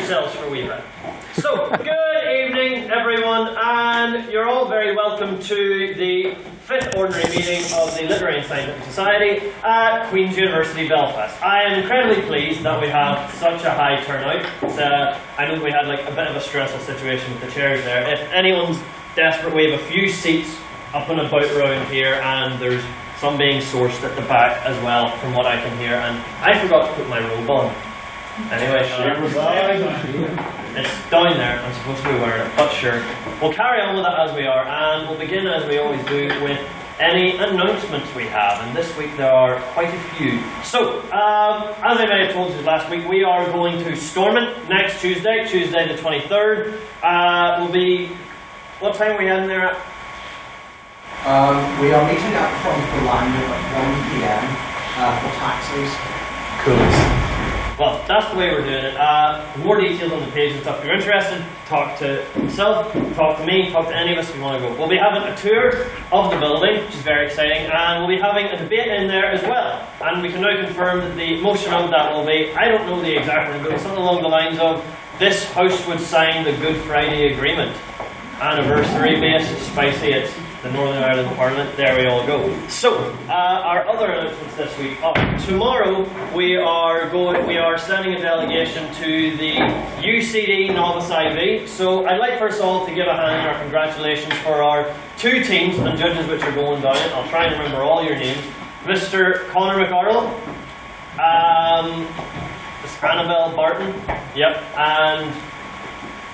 yourselves for a wee bit. So, good evening everyone, and you're all very welcome to the 5th Ordinary Meeting of the Literary and Scientific Society at Queen's University Belfast. I am incredibly pleased that we have such a high turnout. I know we had like a bit of a stressful situation with the chairs there. If anyone's desperate, we have a few seats up and about around here, and there's some being sourced at the back as well, from what I can hear, and I forgot to put my robe on. Anyway, it's down there, I'm supposed to be wearing it, but sure. We'll carry on with it as we are, and we'll begin as we always do with any announcements we have, and this week there are quite a few. So, as I may have told you last week, we are going to Stormont next Tuesday, Tuesday the 23rd. Will be, what time are we heading there at? We are meeting up from the landing at 1 PM for taxis. Cool. Well, that's the way we're doing it. More details on the page and stuff. If you're interested, talk to himself, talk to me, talk to any of us if you want to go. We'll be having a tour of the building, which is very exciting, and we'll be having a debate in there as well. And we can now confirm that the motion of that will be, I don't know the exact word, but something along the lines of, this House would sign the Good Friday Agreement. Anniversary based, spicy, it's the Northern Ireland Parliament, there we all go. So, our other announcements this week. Tomorrow we are sending a delegation to the UCD Novice IB. So I'd like first of all to give a hand and our congratulations for our 2 teams and judges which are going down. I'll try and remember all your names. Mr. Conor McArdle, Miss Annabelle Barton, yep, and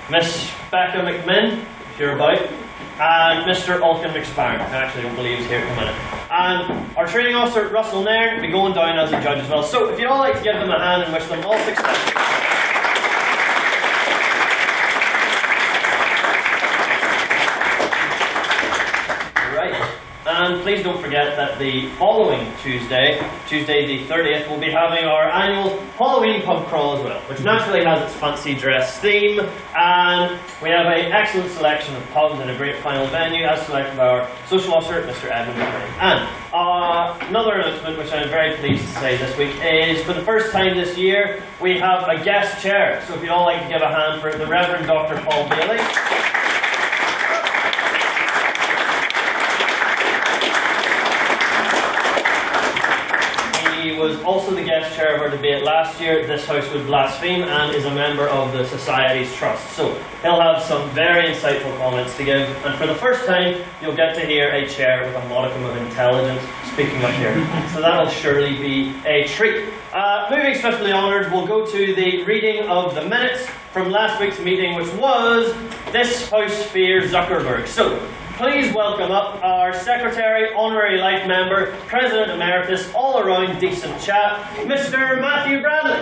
Miss Becca McMinn, if you're about. And Mr. Ulkin McSparn, I actually don't believe he's here for a minute. And our training officer, Russell Nairn, will be going down as a judge as well. So if you'd all like to give them a hand and wish them all success. Right. And please don't forget that the following Tuesday the 30th, we'll be having our annual Halloween pub crawl as well, which naturally has its fancy dress theme, and we have an excellent selection of pubs and a great final venue as selected by our social officer, Mr. Edmund McRae. And another announcement which I'm very pleased to say this week is, for the first time this year, we have a guest chair. So if you'd all like to give a hand for the Reverend Dr. Paul Bailey. He was also the guest chair of our debate last year, This House Would Blaspheme, and is a member of the Society's Trust. So he'll have some very insightful comments to give, and for the first time you'll get to hear a chair with a modicum of intelligence speaking up here. So that'll surely be a treat. Moving swiftly onwards, we'll go to the reading of the minutes from last week's meeting, which was This House Fears Zuckerberg. So please welcome up our Secretary, Honorary Life Member, President Emeritus, all-around decent chap, Mr. Matthew Bradley.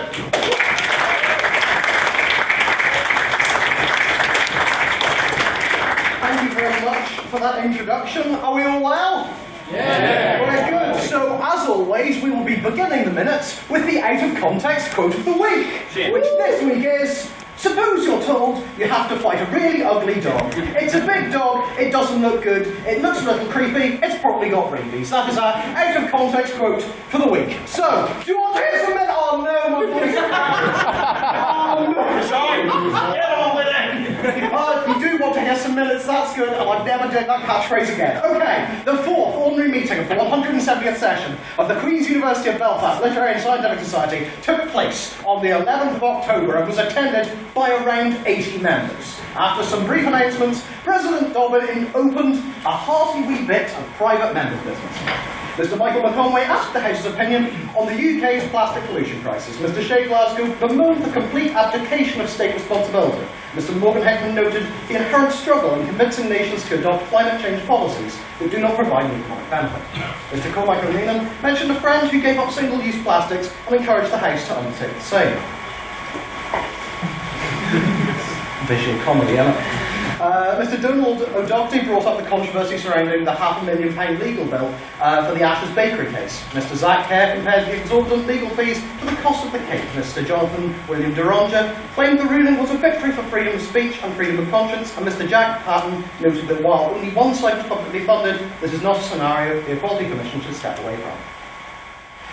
Thank you very much for that introduction. Are we all well? Yeah. Very good. So, as always, we will be beginning the minutes with the out-of-context quote of the week, which this week is, suppose you're told you have to fight a really ugly dog. It's a big dog, it doesn't look good, it looks a little creepy, it's probably got rabies. That is our out-of-context quote for the week. So, do you want to hear some minutes? Oh no, my voice. Oh no. Sorry, get on with it. You do want to hear some minutes, that's good, and I'd never do that catchphrase again. Okay, the 4th Ordinary Meeting of the 170th session of the Queen's University of Belfast Literary and Scientific Society took place on the 11th of October and was attended by around 80 members. After some brief announcements, President Dobbin opened a hearty wee bit of private member business. Mr. Michael McConway asked the House's opinion on the UK's plastic pollution crisis. Mr. Shea Glasgow bemoaned the complete abdication of state responsibility. Mr. Morgan Heckman noted the inherent struggle in convincing nations to adopt climate change policies that do not provide an economic benefit. Mr. Cormac O'Neill mentioned a friend who gave up single-use plastics and encouraged the House to undertake the same. Visual comedy, isn't it? Mr. Donald O'Doherty brought up the controversy surrounding the £500,000 legal bill for the Ashes Bakery case. Mr. Zach Kerr compared the exorbitant legal fees to the cost of the cake. Mr. Jonathan William Deranger claimed the ruling was a victory for freedom of speech and freedom of conscience, and Mr. Jack Patton noted that while only one side was publicly funded, this is not a scenario the Equality Commission should step away from.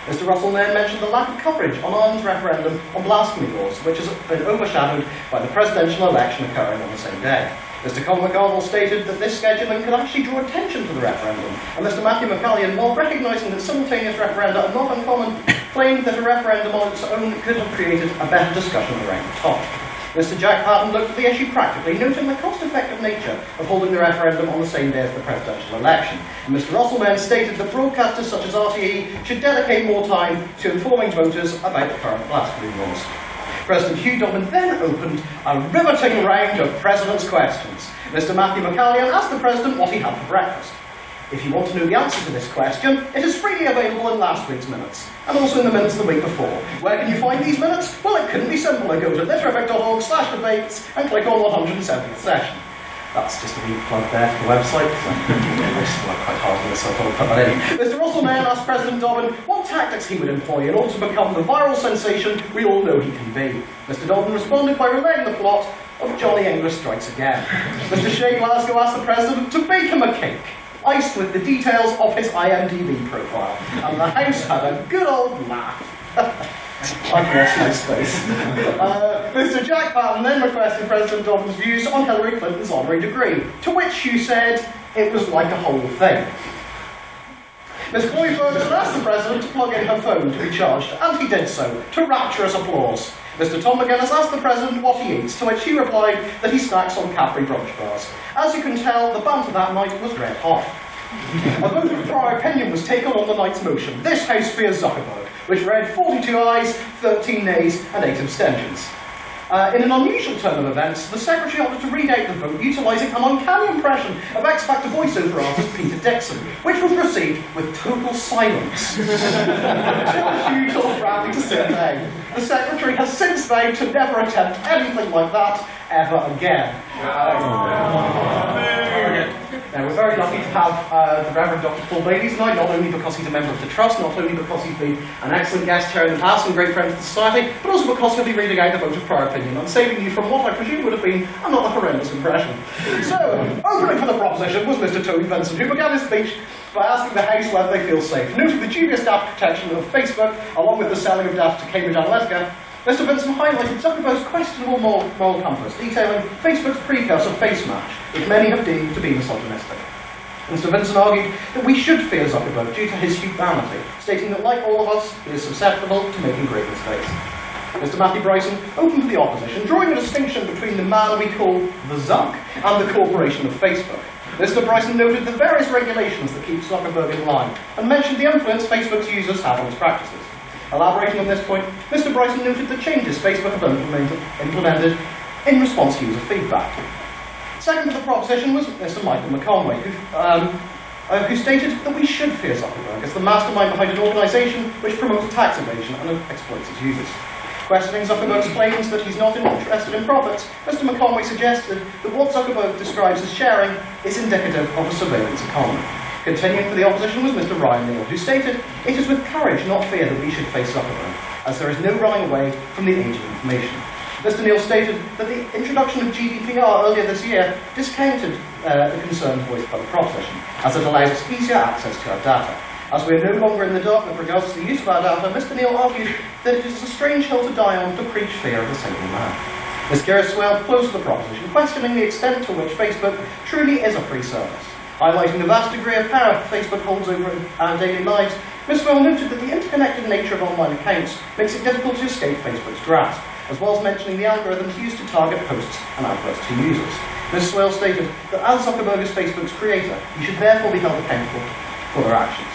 Mr. Russell then mentioned the lack of coverage on Ireland's referendum on blasphemy laws, which has been overshadowed by the presidential election occurring on the same day. Mr. Colin McGarville stated that this scheduling could actually draw attention to the referendum, and Mr. Matthew McCallion, while recognising that simultaneous referenda are not uncommon, claimed that a referendum on its own could have created a better discussion around the topic. Mr. Jack Patton looked at the issue practically, noting the cost-effective nature of holding the referendum on the same day as the presidential election. And Mr. Russell then stated that broadcasters such as RTE should dedicate more time to informing voters about the current blasphemy laws. President Hugh Dobbin then opened a riveting round of President's questions. Mr. Matthew McCallion asked the President what he had for breakfast. If you want to know the answer to this question, it is freely available in last week's minutes, and also in the minutes the week before. Where can you find these minutes? Well, it couldn't be simpler. Go to litrific.org/debates and click on 170th session. That's just a wee plug there for the website. I just worked quite hard on this, so I thought I'd put that in. Mr. Russell then asked President Dobbin what tactics he would employ in order to become the viral sensation we all know he can be. Mr. Dobbin responded by relaying the plot of Johnny English Strikes Again. Mr. Shea Glasgow asked the President to bake him a cake, iced with the details of his IMDb profile, and the House had a good old laugh. I've lost my space. Mr. Jack Patton then requested President Dobbin's views on Hillary Clinton's honorary degree, to which you said it was like a whole thing. Ms. Chloe Ferguson asked the President to plug in her phone to be charged, and he did so, to rapturous applause. Mr. Tom McGuinness asked the President what he eats, to which he replied that he snacks on Cadbury brunch bars. As you can tell, the banter that night was red hot. A vote of prior opinion was taken on the night's motion. This House fears Zuckerberg, which read 42 ayes, 13 nays, and 8 abstentions. In an unusual turn of events, the Secretary opted to read out the vote utilising an uncanny impression of X Factor voiceover artist Peter Dixon, which was received with total silence. It was Hugh told Bradley to sit down. The Secretary has since vowed to never attempt anything like that ever again. Now, we're very lucky to have the Reverend Dr. Paul Davies tonight, not only because he's a member of the Trust, not only because he's been an excellent guest chair in the past and great friend of the Society, but also because he'll be reading out the vote of prior opinion and saving you from what I presume would have been another horrendous impression. So, opening for the proposition was Mr. Toby Benson, who began his speech by asking the House whether they feel safe. Noting the dubious data protection of Facebook, along with the selling of data to Cambridge Analytica, Mr. Benson highlighted Zuckerberg's questionable moral compass, detailing Facebook's precursor FaceMatch, which many have deemed to be misogynistic. Mr. Benson argued that we should fear Zuckerberg due to his humanity, stating that, like all of us, he is susceptible to making great mistakes. Mr. Matthew Bryson opened for the opposition, drawing a distinction between the man we call the Zuck and the corporation of Facebook. Mr. Bryson noted the various regulations that keep Zuckerberg in line, and mentioned the influence Facebook's users have on its practices. Elaborating on this point, Mr. Bryson noted the changes Facebook have implemented in response to user feedback. Second to the proposition was Mr. Michael McConway, who stated that we should fear Zuckerberg as the mastermind behind an organisation which promotes tax evasion and exploits its users. Questioning Zuckerberg's claims that he's not interested in profits, Mr. McConway suggested that what Zuckerberg describes as sharing is indicative of a surveillance economy. Continuing for the opposition was Mr. Ryan Neal, who stated, "It is with courage, not fear, that we should face Zuckerberg, as there is no running away from the age of information." Mr. Neal stated that the introduction of GDPR earlier this year discounted the concerns voiced by the proposition, as it allows us easier access to our data. As we are no longer in the dark with regards to the use of our data, Mr. Neal argued that it is a strange hill to die on to preach fear of the single man. Ms. Kira Swell closed the proposition, questioning the extent to which Facebook truly is a free service. Highlighting the vast degree of power Facebook holds over our daily lives, Ms. Swell noted that the interconnected nature of online accounts makes it difficult to escape Facebook's grasp, as well as mentioning the algorithms used to target posts and adverts to users. Ms. Swell stated that as Zuckerberg is Facebook's creator, he should therefore be held accountable for their actions.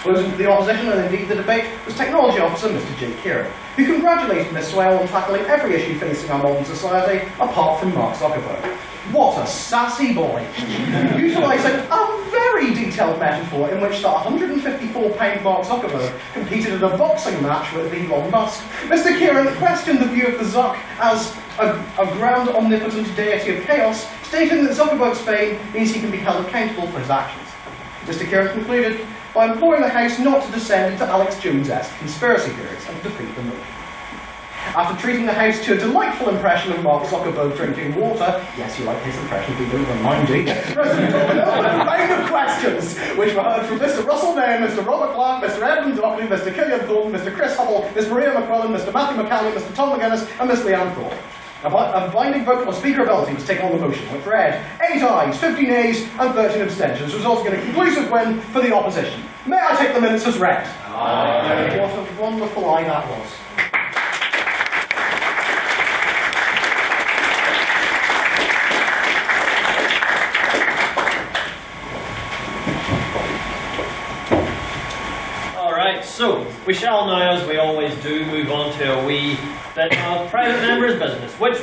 Closing to the opposition and indeed the debate was Technology Officer Mr. Jake Kieran, who congratulated Ms. Swell on tackling every issue facing our modern society apart from Mark Zuckerberg. What a sassy boy! Utilising a very detailed metaphor in which the 154-pound Mark Zuckerberg competed in a boxing match with Elon Musk, Mr. Kieran questioned the view of the Zuck as a grand omnipotent deity of chaos, stating that Zuckerberg's fame means he can be held accountable for his actions. Mr. Kieran concluded by imploring the House not to descend into Alex Jones-esque conspiracy theories and to defeat the motion. After treating the house to a delightful impression of Mark Zuckerberg drinking water, yes, you like his impression, people don't mind, do you? President opened a round of questions, which were heard from Mr. Russell Nairn, Mr. Robert Clark, Mr. Edmund Dockley, Mr. Killian Thornton, Mr. Chris Hubble, Miss Maria McQuillan, Mr. Matthew McCallum, Mr. Tom McGuinness, and Miss Leanne Thorpe. A binding vote on speakerability was taken on the motion, which read 8 ayes, 15 nays, and 13 abstentions, resulting in a conclusive win for the opposition. May I take the minutes as read? Aye. What a wonderful eye that was. Alright, so we shall now, as we always do, move on to a wee bit of private members' business, which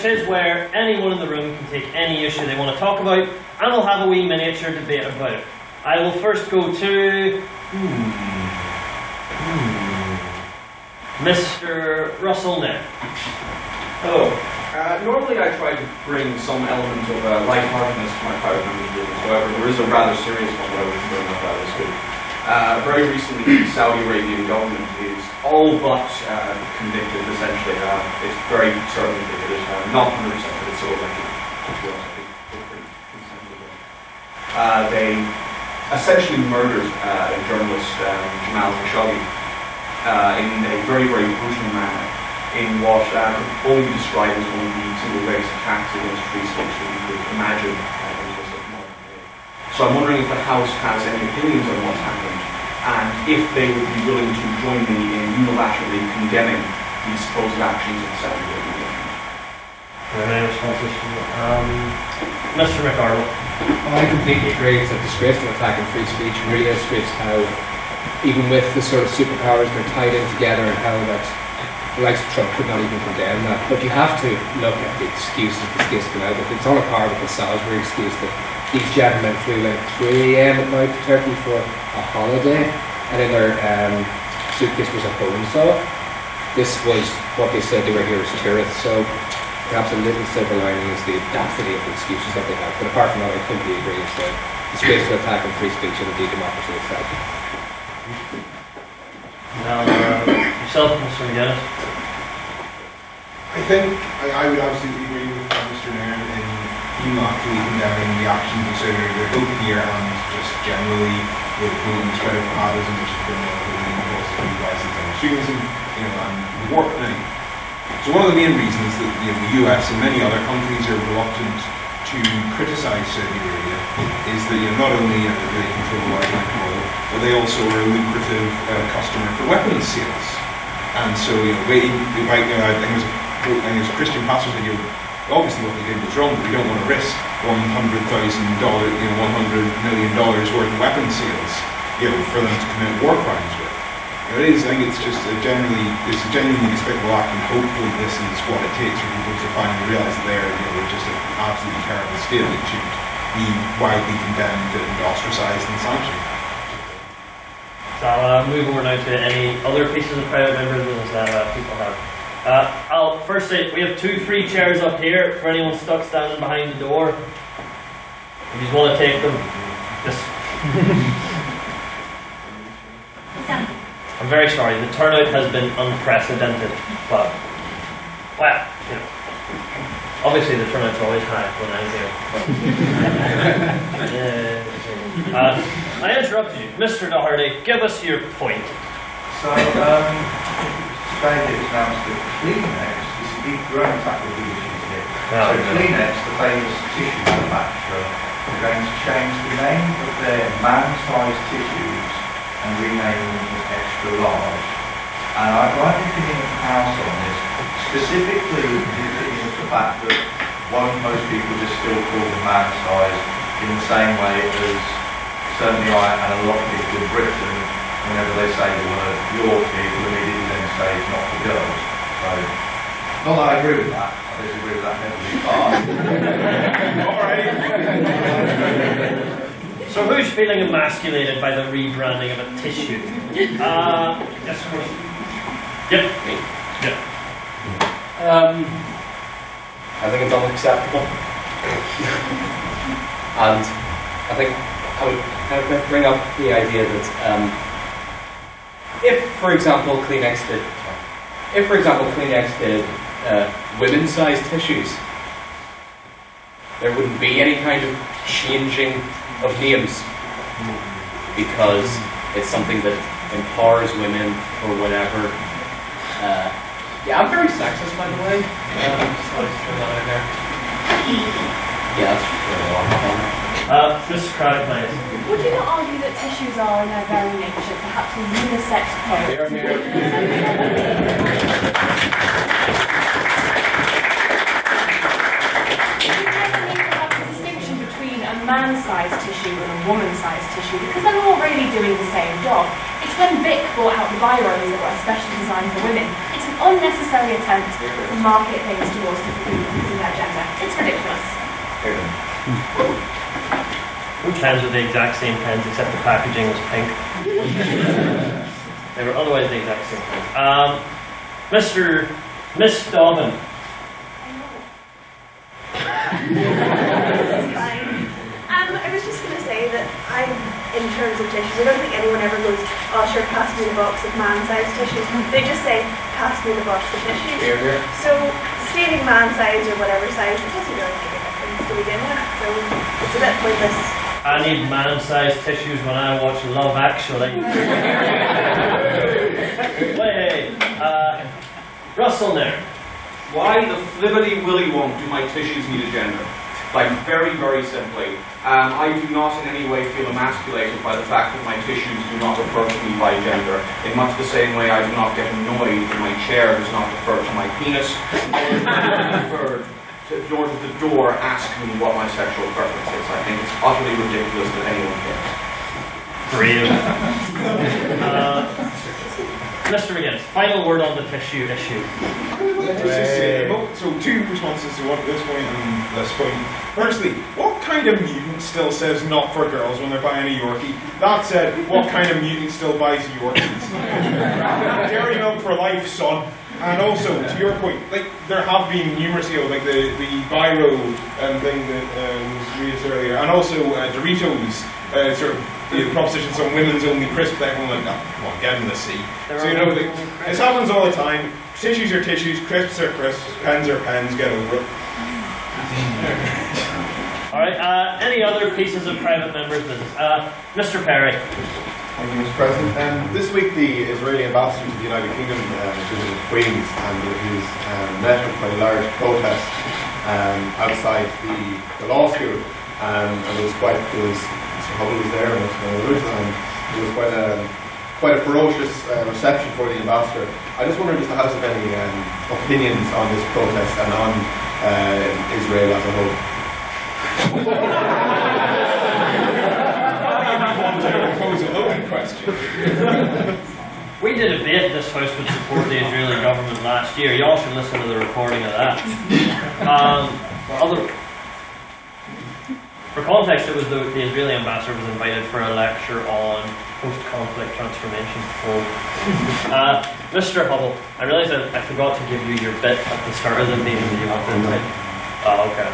is where anyone in the room can take any issue they want to talk about, and we'll have a wee miniature debate about it. I will first go to Mr. Russell Nairn. Hello. Normally I try to bring some element of lightheartedness to my private members' business. However, there is a rather serious one that I wish to bring up this week. Very recently, the Saudi Arabian government is all but convicted, essentially. It's very certain that it is not 100%, but it's so likely. They essentially murdered journalist Jamal Khashoggi in a very, very brutal manner, in what could only be described as one of the single greatest attacks against free speech that we could imagine in this modern day. So I'm wondering if the House has any opinions on what's happened, and if they would be willing to join me in unilaterally condemning these supposed actions of the Saudi Arabian government. Any responses from Mr. McArdle? I completely agree. It's a disgraceful attack on free speech, and really illustrates how, even with the sort of superpowers, they're tied in together, and how that the likes of Trump could not even condemn that. But you have to look at the excuse that this case came out with. It's on a par with the Salisbury excuse that these gentlemen flew like 3 a.m. at night to Turkey for a holiday, and in their suitcase was a bone saw. This was what they said they were here as tourists, so perhaps a little silver lining is the audacity of the excuses that they have. But apart from that, I completely agree. It's a disgraceful attack on free speech and indeed democracy itself. Now, yourself, Mr. McGuinness. I think I would absolutely agree with Mr. Nairn in unilaterally condemning the actions of Saudi Arabia, both here and just generally with the spread of jihadism, which has been one of the leading causes of rises in extremism, and the war planning. So one of the main reasons that the US and many other countries are reluctant to criticise Saudi Arabia is that not only do they control Atlantic oil, but they also are a lucrative customer for weapons sales. And so I think it was a Christian pastor said, obviously what they did was wrong, but we don't want to risk $100 million worth of weapons sales, for them to commit war crimes with. I think it's just a genuinely despicable act, and hopefully this is what it takes for people to finally realise that they're just an absolutely terrible state that should be widely condemned and ostracised and sanctioned. So I'll move over now to any other pieces of private member business that people have. I'll first say we have 2 free chairs up here for anyone stuck standing behind the door. If you just want to take them, just. I'm very sorry, the turnout has been unprecedented, but, well, obviously the turnout's always high when I'm here. I interrupted you. Mr. Doherty, give us your point. So, Australia has announced that Kleenex, this is a growing tackle of leadership here. So Kleenex, the famous tissue manufacturer, are going to change the name of their man-sized tissues and rename them as extra large. And I'd like the opinion of the House on this, specifically the opinion of the fact that won't most people just still call them man-sized in the same way as certainly I and a lot of people in Britain, whenever they say the word your kid, will immediately then say it's not for girls. So, not that I agree with that, I disagree with that heavily, but... So who's feeling emasculated by the rebranding of a tissue? Yes, of course. Yep. Yep. I think it's unacceptable. And I think I would kind of bring up the idea that if, for example, Kleenex did, if, for example, Kleenex did women's-sized tissues, there wouldn't be any kind of changing of names because it's something that empowers women or whatever. Yeah, I'm very sexist, by the way. Just wanted to throw that out there. Yeah, that's really long. Mr. Craddock, please. Would you not argue that tissues are, in their very nature, perhaps a unisex product? Here, here. A man-sized tissue and a woman-sized tissue because they're all really doing the same job. It's when Vic brought out the biros that were especially designed for women. It's an unnecessary attempt to market things towards different people using their gender. It's ridiculous. We pens with the exact same pens except the packaging was pink. They were otherwise the exact same pens. Miss Dobbin. I was just going to say that in terms of tissues, I don't think anyone ever goes, oh sure, pass me the box of man-sized tissues. They just say, pass me the box of tissues. Here, here. So stating man-sized or whatever size, it doesn't really make a difference to begin with. So it's a bit pointless. I need man-sized tissues when I watch Love Actually. Wait, Russell there. Why the flibbity willy won't do my tissues need a gender? Like, very, very simply, I do not in any way feel emasculated by the fact that my tissues do not refer to me by gender. In much the same way I do not get annoyed that my chair does not refer to my penis, nor does the door ask me what my sexual preference is. I think it's utterly ridiculous that anyone cares. Brave. Mr. McGinnis, final word on the tissue issue. So two responses to this point and this point. Firstly, what kind of mutant still says not for girls when they're buying a Yorkie? That said, what kind of mutant still buys Yorkies? Dairy milk for life, son. And also, to your point, like there have been numerous, like the Biro thing that was raised earlier, and also Doritos, sort of the propositions on women's only crisp that everyone like, oh, come on, get in the sea. So this happens all the time. Tissues are tissues, crisps are crisps, pens are pens. Get over it. All right. Any other pieces of private members' business? Mr. Perry. Thank you, Mr. President. This week, the Israeli ambassador to the United Kingdom visited Queen's, and he was met with quite a large protest outside the law school, and Mr. Hubble was there, and it was quite a ferocious reception for the ambassador. I just wondered if the House have any opinions on this protest and on Israel as a whole. We did a debate this House would support the Israeli government last year. Y'all should listen to the recording of that. For context, it was the Israeli ambassador was invited for a lecture on post-conflict transformation. Mr. Hubble, I realised I forgot to give you your bit at the start of the meeting that you have to invite. Oh, okay.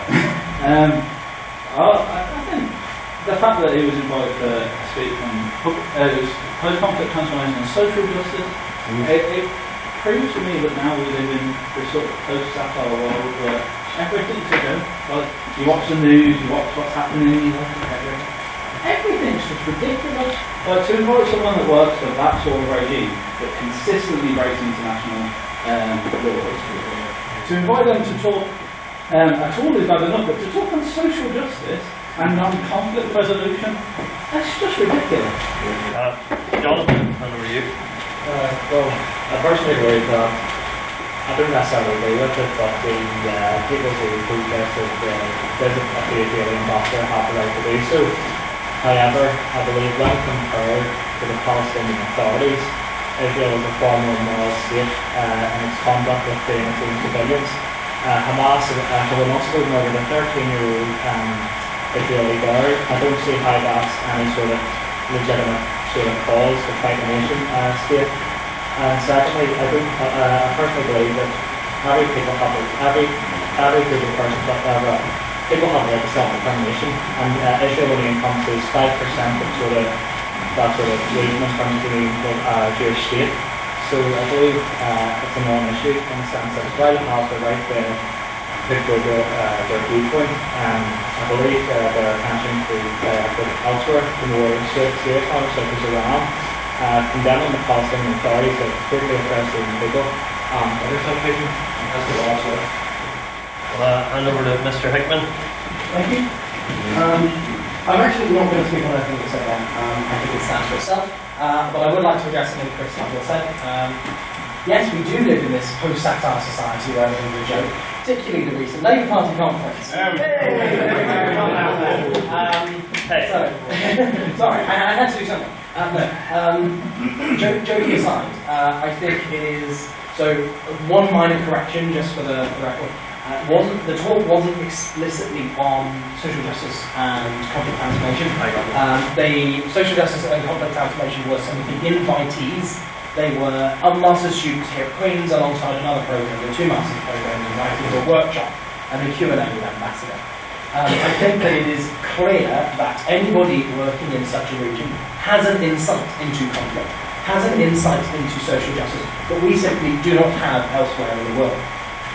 I think the fact that he was invited to speak on post-conflict transformation and social justice, it proves to me that now we live in this sort of post-satire world where everything's a joke. Like, you watch the news, you watch what's happening, everything's just ridiculous. Like, to invite someone that works for that sort of regime that consistently breaks international laws, to invite them to talk at all is bad enough, but to talk on social justice and non-conflict resolution, that's just ridiculous. Jonathan, how are you? Well, I personally believe that I don't necessarily agree with it, but the people who protested visit a Israeli ambassador have the right to do so. However, I believe when compared to the Palestinian authorities, Israel is a far more moral state in its conduct with the innocent civilians. Hamas have an also murdered a 13-year-old Israeli girl. I don't see how that's any sort of legitimate sort of cause to fight a nation state. And secondly, I personally believe that every people have people have the right to self-determination, and Israel only encompasses 5% of that sort of region in terms of the Jewish state. So So I believe it's a non-issue in the sense that while it has the right to go to their viewpoint, I believe their attention to elsewhere, the more serious matters such as Iran, condemning the Palestinian authorities that quickly oppress the people. Other television has the law to it. Hand over to Mr. Hickman. Thank you. I'm actually not going to speak on anything you said there. I think it stands for itself. But I would like to address something Chris Campbell said. Yes, we do live in this post-satire society where everything's a joke, particularly the recent Labour Party conference. Sorry, I had to do something. Joking aside, I think it is, so one minor correction just for the record. The talk wasn't explicitly on social justice and conflict transformation. The social justice and conflict transformation were some of the invitees. They were master's students here at Queen's alongside another program, the two master's programs invited to a workshop and a Q&A with Ambassador. I think that it is clear that anybody working in such a region has an insight into conflict, has an insight into social justice that we simply do not have elsewhere in the world.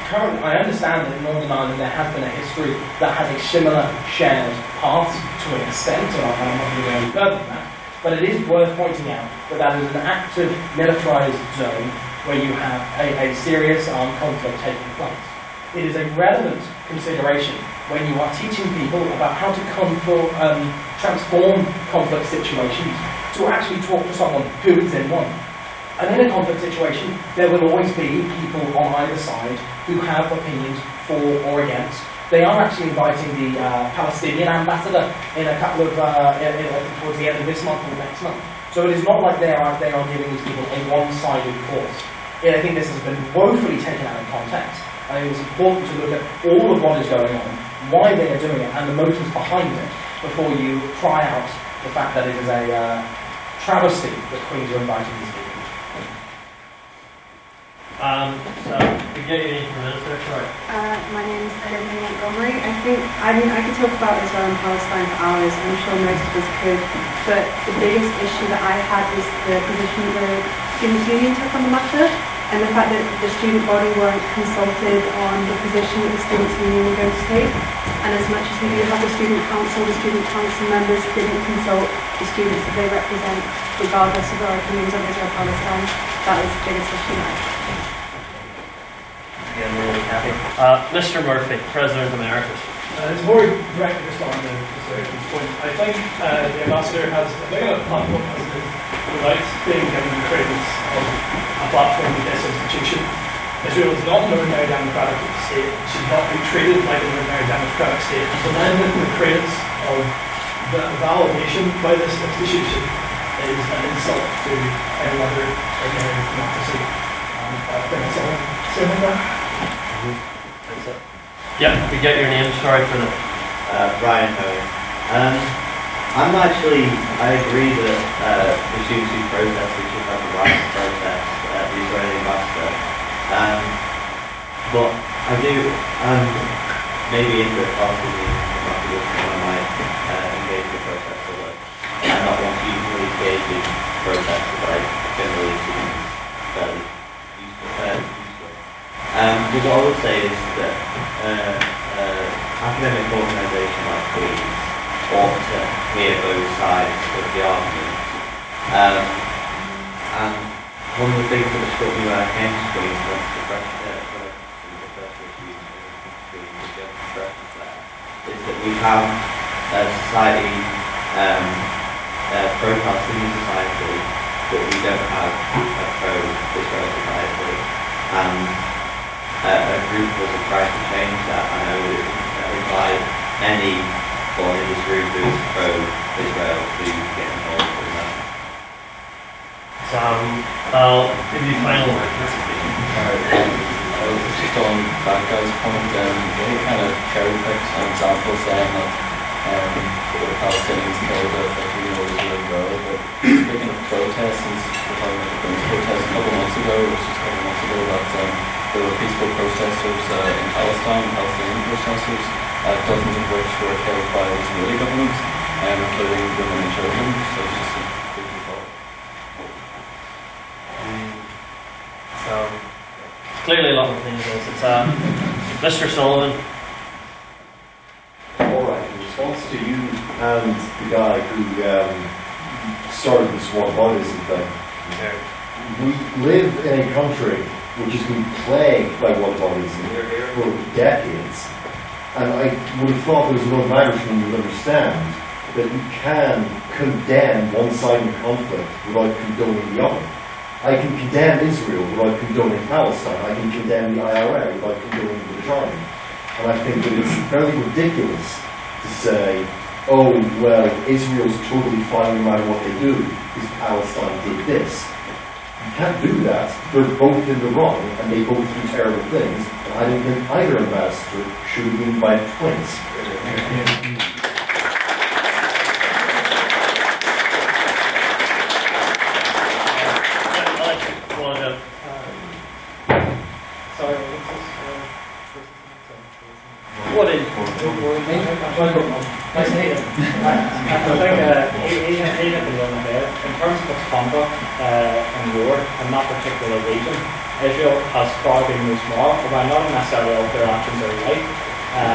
Currently, I understand that in Northern Ireland there has been a history that has a similar shared path to an extent, and I'm not going to go any further than that, but it is worth pointing out that that is an active militarised zone where you have a serious armed conflict taking place. It is a relevant consideration when you are teaching people about how to transform conflict situations to actually talk to someone who is in one. And in a conflict situation, there will always be people on either side who have opinions for or against. They are actually inviting the Palestinian ambassador in a couple of towards the end of this month or next month. So it is not like they are giving these people a one-sided course. I think this has been woefully taken out of context. I think it's important to look at all of what is going on, why they are doing it, and the motives behind it before you cry out the fact that it is a travesty that Queens are inviting these people. So, we get you in for a minute there, sorry. My name is Olivia Montgomery. I could talk about Israel and Palestine for hours, and I'm sure most of us could, but the biggest issue that I had was the position the students' union took on the matter, and the fact that the student body weren't consulted on the position that the students' union were going to take. And as much as we do have the student council members didn't consult the students that they represent, regardless of their opinions on Israel-Palestine. That is the biggest issue now. Again, we're really happy. Mr. Murphy, President Emeritus. It's more direct respond to this point. I think the ambassador has a big enough platform as it is without being given the credence of a platform with this institution. Israel is not an ordinary democratic state. It should not be treated like an ordinary democratic state. So then the credence of the validation by this institution is an insult to any other ordinary democracy. I think that's all I'm saying about that. That's it. Yeah, we get your name. Sorry for the... Brian Hoey. I agree that the students who protest, we should have the right to protest the Israeli ambassador. But I do, maybe into possibly one of my engage with protesters, although I'm not one to usually engage in protests, but I generally think it's fairly useful. But what I would say is that academic organisation like Queen's ought to hear both sides of the argument. And one of the things that struck me when I came to Queen's was the first issue is that we have a society, pro-Palestinian society, but we don't have a pro-Israel society. And a group was a try to change that. I know that invite anyone in this room who is pro-Israel to get involved in that. I'll give you final word. Just on that guy's point, really kind of cherry-picked an example saying that the Palestinians killed a 15-year-old girl, but speaking of protests, since we're talking about the Queen's protest a couple of months ago, that there were peaceful protesters in Palestine, Palestinian protesters, dozens of which were killed by the Israeli government, including women and children, so it's just a food for thought. clearly a lot more things. It's Mr. Sullivan. Alright, in response to you and the guy who started this whataboutism thing, we live in a country which has been plagued by whataboutism for decades. And I would have thought there was enough Irishman who would understand that you can condemn one side in conflict without condoning the other. I can condemn Israel without condoning Palestine. I can condemn the IRA without condoning the British Army. And I think that it's fairly ridiculous to say, oh, well, Israel's totally fine no matter what they do because Palestine did this. You can't do that. They're both in the wrong and they both do terrible things. And I don't think either ambassador should have been invited twice. What is? I think even beyond there, in terms of its conduct in war in that particular region, Israel has far been most moral, while not necessarily all their actions are right.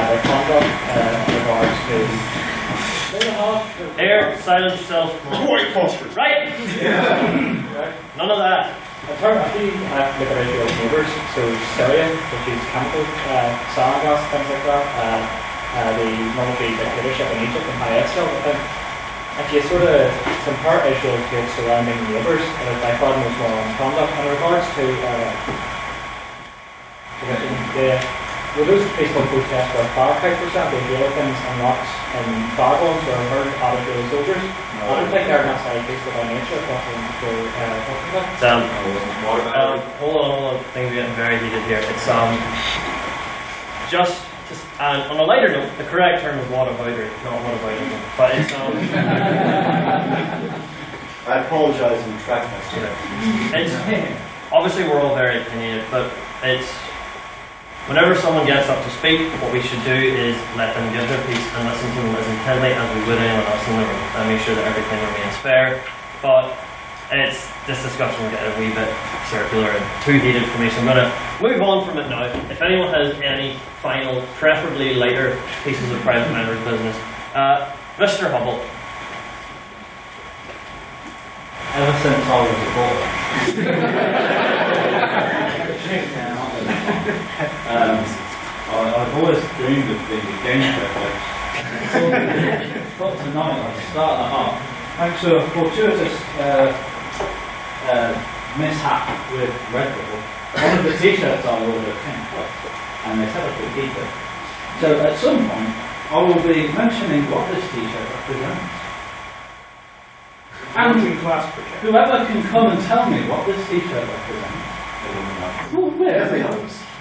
Their conduct in regards to Air, silence yourself. Quite phosphorus. Right? None of that. In terms of look at Israel's neighbours, so Syria, which is chemical, sarin gas, things like that, the military dictatorship in Egypt and high Israel, if you sort of compare Israel to its surrounding neighbours, it is by far the most moral conduct. In regards to were those peaceful protests where firefighters at the Israelis and rocks and fireballs were heard at Israeli soldiers? I don't think they're necessarily peaceful by nature, if that's what we're talking about. Sam, hold on, things are getting very heated here. It's just and on a lighter note, the correct term is whataboutery, not whataboutism. But it's I apologise and retract my statement. It's obviously we're all very opinionated, but it's whenever someone gets up to speak, what we should do is let them give their piece and listen to them as intently as we would anyone else in the room and make sure that everything remains fair. But this discussion will get a wee bit circular and too heated for me, so I'm going to move on from it now. If anyone has any final, preferably lighter pieces of private members' business, Mr. Hubble. Ever since I was a boy, I've always dreamed of being a game player. But tonight, I start at half. Thanks to a fortuitous mishap with Red Bull, one of the t-shirts I ordered came up, and they said I could keep it. So at some point, I will be mentioning what this t-shirt represents. And whoever can come and tell me what this t-shirt represents will wear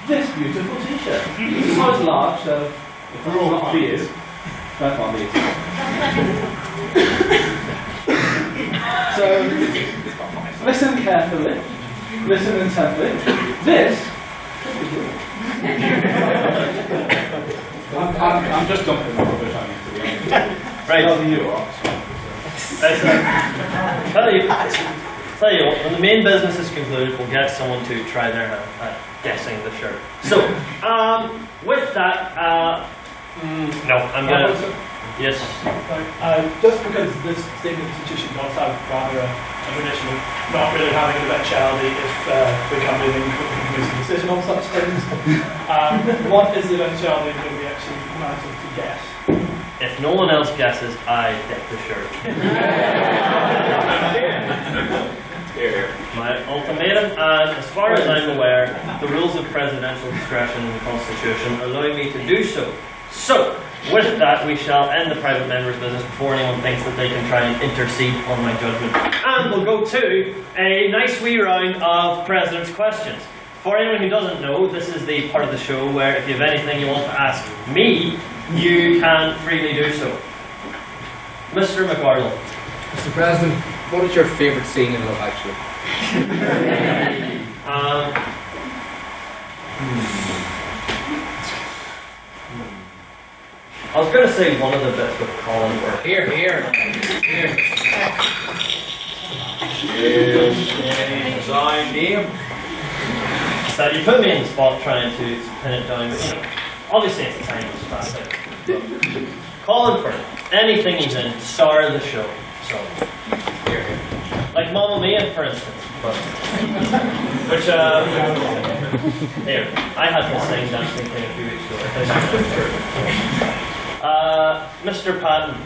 this beautiful t-shirt. It's size large, so if it's not for you, don't bother you. So, listen carefully, listen intently. This I'm just dumping the rubbish on you, to be honest. Right. Rather you are. Tell you what, when the main business is concluded, we'll get someone to try their hand at guessing the shirt. So, with that, no, I'm gonna. Yes. Just because this statement institution does have rather a tradition of not really having eventuality if we come in and make a decision on such things, what is the eventuality that we actually manage to guess? If no one else guesses, I get the shirt. My ultimatum, and as far as I'm aware, the rules of presidential discretion in the Constitution allow me to do so. So, with that, we shall end the private member's business before anyone thinks that they can try and intercede on my judgment. And we'll go to a nice wee round of President's questions. For anyone who doesn't know, this is the part of the show where if you have anything you want to ask me, you can freely do so. Mr. McArdle. Mr. President, what is your favourite scene in Love Actually? I was going to say one of the bits with Colin or Here. that you put me in the spot trying to pin it down, but you know, obviously it's a timeless classic. Colin Firth, anything he's in, star of the show. So, like Mamma Mia, for instance. Which, here, I had this same dancing thing a few weeks ago. Mr. Patton.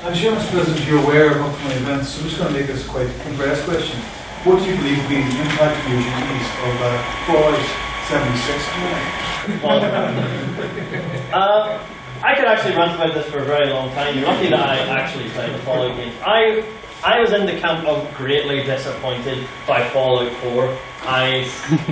I'm sure, Mr. President, you're aware of upcoming events, so I'm just going to make this quite a compressed question. What do you believe will be the impact of your duties of Fallout 76 tonight? I could actually rant about this for a very long time. You're lucky that I actually played the Fallout games. I was in the camp of greatly disappointed by Fallout 4. I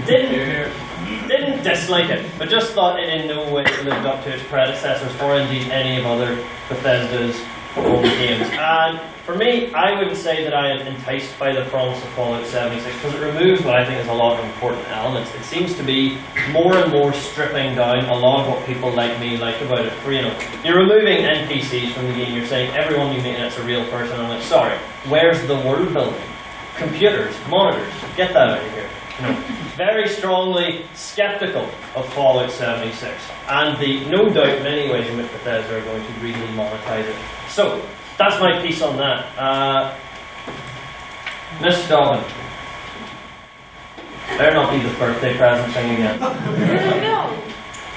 didn't dislike it, but just thought it in no way lived up to its predecessors or indeed any of other Bethesda's own games. And for me, I wouldn't say that I am enticed by the promise of Fallout 76 because it removes what I think is a lot of important elements. It seems to be more and more stripping down a lot of what people like me like about it. For, you know, you're removing NPCs from the game. You're saying everyone you meet in it's a real person. I'm like, sorry, where's the world building? Computers, monitors, get that out of here. You know, very strongly skeptical of Fallout 76 and the no doubt many ways in which Bethesda are going to really monetize it. So, that's my piece on that. Miss Dobbin. Better not be the birthday present thing again. No.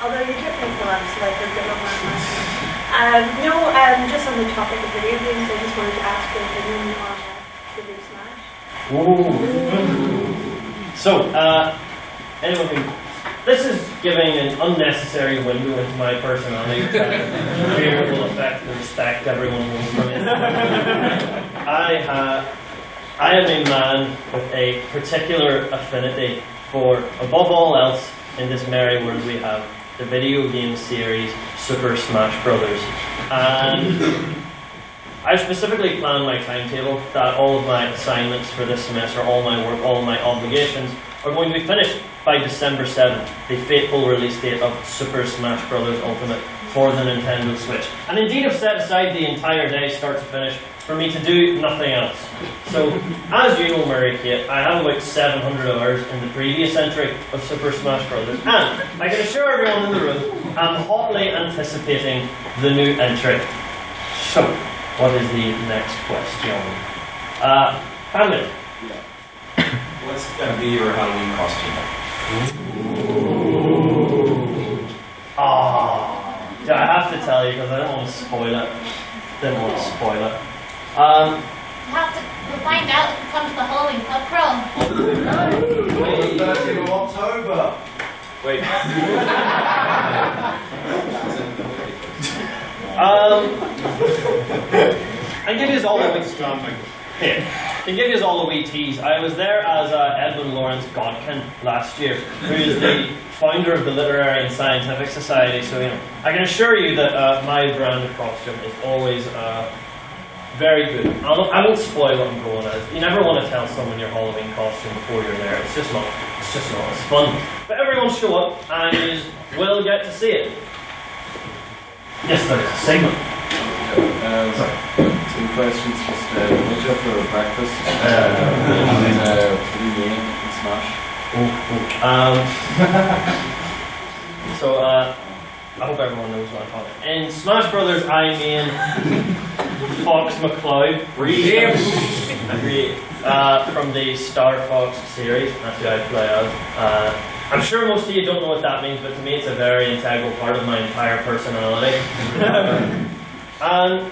Although you did make the last like a bit of my just on the topic of video games, I just wanted to ask your opinion on the new Smash. So, anyone who... This is giving an unnecessary window into my personality, which I fear will affect the respect everyone holds for me. I am a man with a particular affinity for, above all else, in this merry world we have, the video game series Super Smash Brothers. And I've specifically planned my timetable that all of my assignments for this semester, all my work, all my obligations are going to be finished by December 7th, the fateful release date of Super Smash Bros. Ultimate for the Nintendo Switch. And indeed I've set aside the entire day, start to finish, for me to do nothing else. So, as you know, Mary Kate, I have about 700 hours in the previous entry of Super Smash Bros. And I can assure everyone in the room, I'm hotly anticipating the new entry. So, what is the next question? Hamlet. What's going to be your Halloween costume? I have to tell you because I don't want to spoil it. Didn't want to spoil it. We'll find out if it comes to the Halloween pub crawl. Wait, 30th of October. Wait. I give you all the wee here. To give you all the wee tease, I was there as Edwin Lawrence Godkin last year, who is the founder of the Literary and Scientific Society. So you know, I can assure you that my brand of costume is always very good. I won't spoil what I'm going as. You never want to tell someone your Halloween costume before you're there. It's just not as fun. But everyone show up and you will get to see it. Yes, there is a segment. Two questions. Just what do you have for breakfast? What do you mean in Smash? So I hope everyone knows what I'm talking about. In Smash Brothers, I mean Fox McCloud. From the Star Fox series. That's who I play as. I'm sure most of you don't know what that means, but to me it's a very integral part of my entire personality. And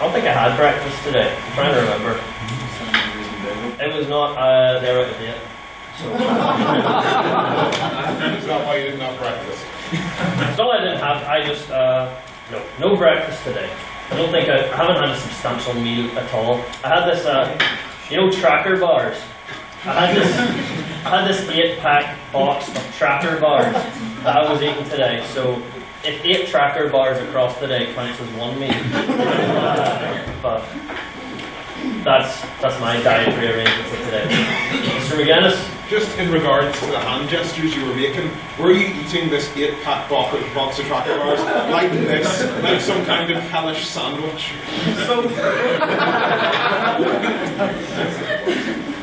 I don't think I had breakfast today. I'm trying to remember. It was not, they were out of date. So. Is that why you didn't have breakfast? It's not I didn't have, I just, no breakfast today. I haven't had a substantial meal at all. I had this, tracker bars. I had this 8-pack box of tracker bars that I was eating today. So if 8 tracker bars across the day counts as one meal, but that's my dietary arrangement for today. Mr. McGuinness? Just in regards to the hand gestures you were making, were you eating this 8-pack box of tracker bars like this, like some kind of hellish sandwich? So,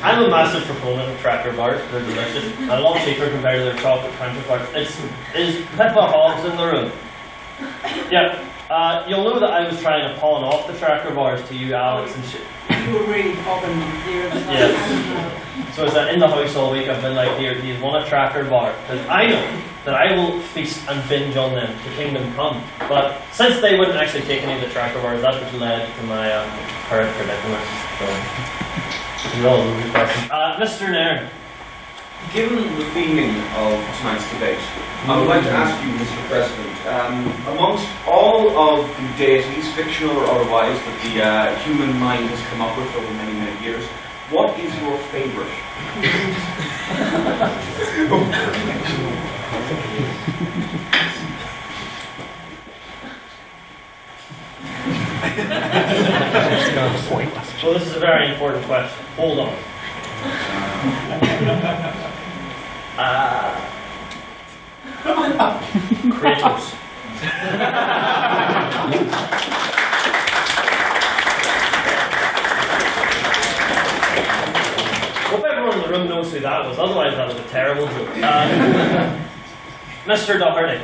I I'm a massive proponent of Tracker bars. They're delicious and a lot cheaper compared to their chocolate counterparts. Is Pippa Hobbs in the room? Yeah. You'll know that I was trying to pawn off the Tracker bars to you, Alex, and shit. You were really popping here. Yeah. So it's in the house all week. I've been like, here, do you want a Tracker bar? Because I know that I will feast and binge on them to kingdom come. But since they wouldn't actually take any of the Tracker bars, that's what led to my current predicament. So, Mr. Nairn. Given the theming of tonight's debate, I would like to ask you, Mr. President, amongst all of the deities, fictional or otherwise, that the human mind has come up with over many, many years, what is your favourite? Well, this is a very important question. Hold on. Kratos. Hope everyone in the room knows who that was, otherwise that was a terrible joke. Mr. Doherty.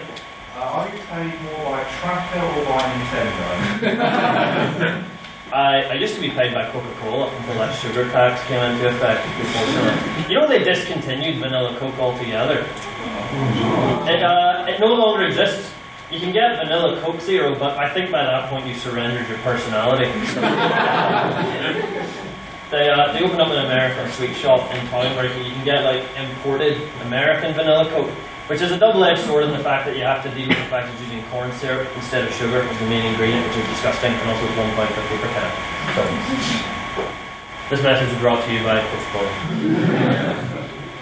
Are you paid more by Tracker or by Nintendo? I used to be paid by Coca-Cola until that sugar tax came into effect, unfortunately. You know they discontinued vanilla Coke altogether. It no longer exists. You can get vanilla Coke Zero, but I think by that point you surrendered your personality. They opened up an American sweet shop in town where you can get like imported American vanilla Coke, which is a double-edged sword in the fact that you have to deal with the fact that you're using corn syrup instead of sugar as the main ingredient, which is disgusting, and also it's £1.50 per can. So, this message is brought to you by Coca-Cola.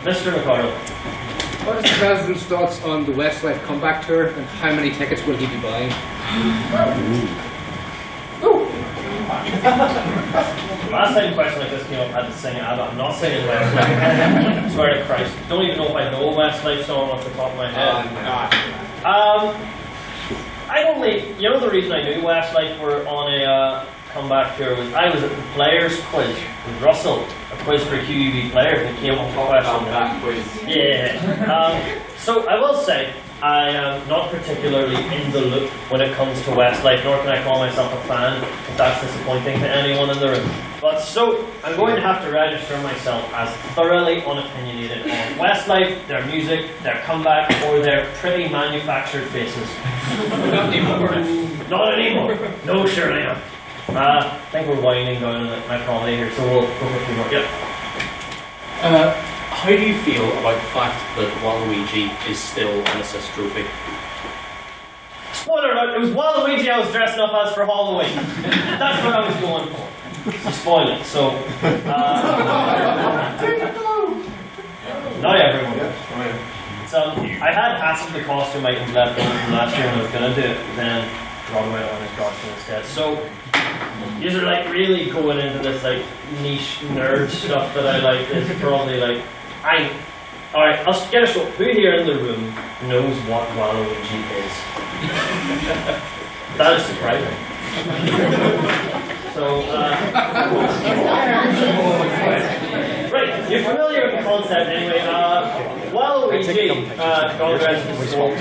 Mr. McCardle. What is the President's thoughts on the Westlife comeback tour and how many tickets will he be buying? Last time a question like this came up, I had to sing ABBA. I'm not singing Westlife. I swear to Christ. Don't even know if I know a Westlife song off the top of my head. You know the reason I knew Westlife were on a comeback tour was I was at the Players Quiz with Russell, a quiz for QUB players, and it came up with a question. That quiz. Yeah. So I will say, I am not particularly in the loop when it comes to Westlife, nor can I call myself a fan, if that's disappointing to anyone in the room. But so, I'm going to have to register myself as thoroughly unopinionated on Westlife, their music, their comeback, or their pretty manufactured faces. Not anymore. Not anymore. No, sure I am. I think we're winding down on my comedy here, so we'll go for a few more. Yep. How do you feel about the fact that Waluigi is still an assist trophy? Spoiler alert, it was Waluigi I was dressing up as for Halloween. That's what I was going for. To spoil it, so... not everyone. So, I had half of the costume items left over from last year and I was going to do it, then Broadway on his costume instead. So, these are like really going into this like niche nerd stuff that I like. It's probably like... Alright, I'll get a show. Who here in the room knows what Waluigi is? That is surprising. So, right, you're familiar with the concept anyway. Waluigi, God rest his soul,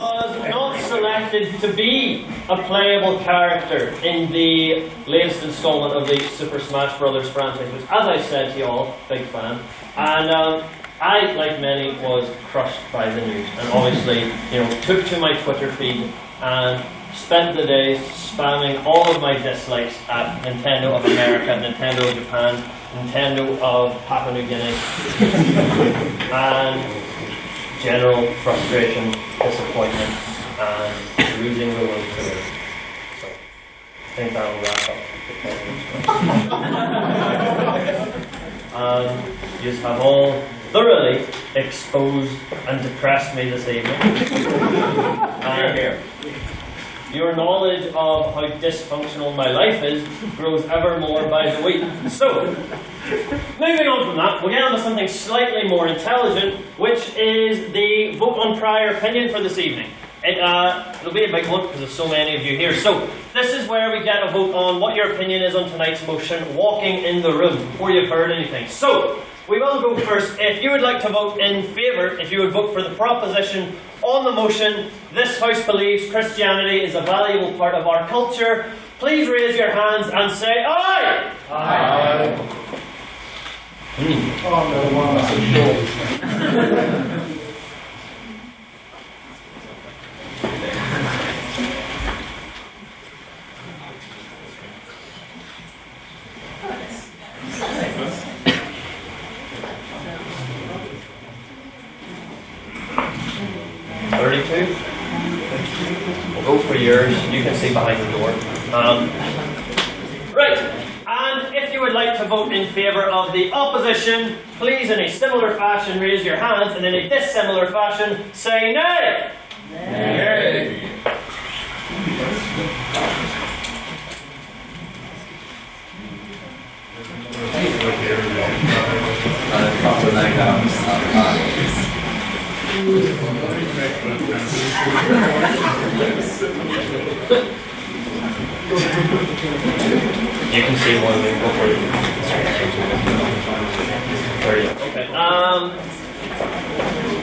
was not selected to be a playable character in the latest installment of the Super Smash Bros. Franchise, which, as I said to you all, big fan. And I, like many, was crushed by the news, and obviously, took to my Twitter feed and spent the day spamming all of my dislikes at Nintendo of America, Nintendo of Japan, Nintendo of Papua New Guinea, and general frustration, disappointment, and losing the will to live. So, I think that will wrap up. You just have all thoroughly exposed and depressed me this evening. And your knowledge of how dysfunctional my life is grows ever more by the week. So, moving on from that, we'll get on to something slightly more intelligent, which is the vote on prior opinion for this evening. It'll be a big one because there's so many of you here. So, this is where we get a vote on what your opinion is on tonight's motion, walking in the room, before you've heard anything. So, we will go first. If you would like to vote in favour, if you would vote for the proposition on the motion, this House believes Christianity is a valuable part of our culture, please raise your hands and say aye! Aye. Oh no, wow, that's so short. We'll go for yours. You can see behind the door. Right. And if you would like to vote in favour of the opposition, please, in a similar fashion, raise your hands, and in a dissimilar fashion, say nay. Nay. You can see one of them before you. There you go. Okay.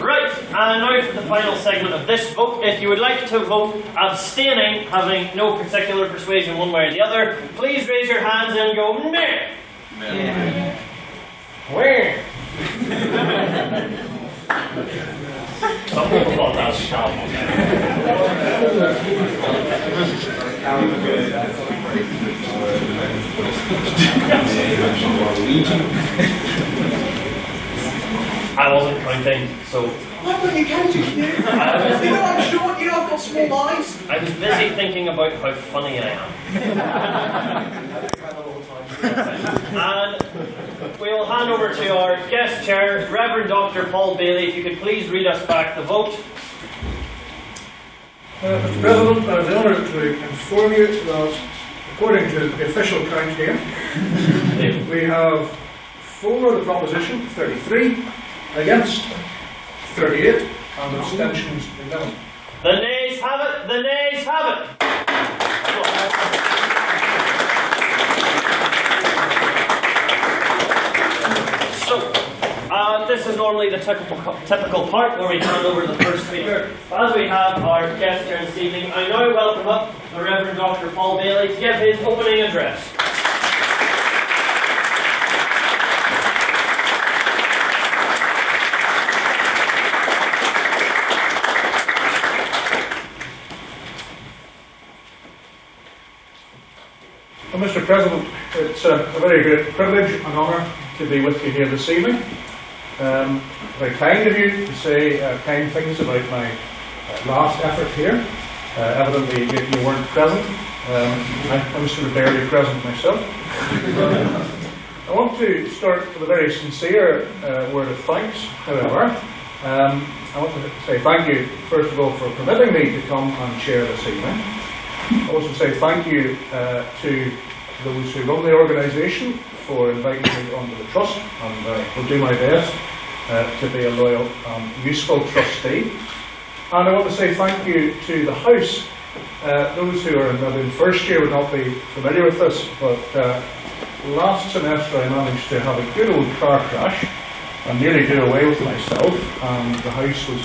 Right, and now for the final segment of this vote. If you would like to vote abstaining, having no particular persuasion one way or the other, please raise your hands and go meh. Meh. Where? Some people call that shop. I wasn't counting, so. Why weren't you counting? I'm short, I've got small eyes. I was busy thinking about how funny I am. And we will hand over to our guest chair, Reverend Dr. Paul Bailey. If you could please read us back the vote. Mr. President, I have the honour to inform you that, according to the official count here, we have for the proposition, 33, against 38, and abstentions 11. The nays have it, the nays have it. So, this is normally the typical part where we hand over the first speaker. As we have our guest here this evening, I now welcome up the Reverend Dr. Paul Bailey to give his opening address. Well, Mr. President, it's a very great privilege and honour to be with you here this evening. Very kind of you to say kind things about my last effort here. Evidently you weren't present. I was sort of barely present myself. I want to start with a very sincere word of thanks, however. I want to say thank you, first of all, for permitting me to come and share this evening. I also say thank you to those who run the organisation for inviting me onto the trust, and will do my best to be a loyal and useful trustee. And I want to say thank you to the House. Those who are in first year would not be familiar with this, but last semester I managed to have a good old car crash and nearly do away with myself, and the House was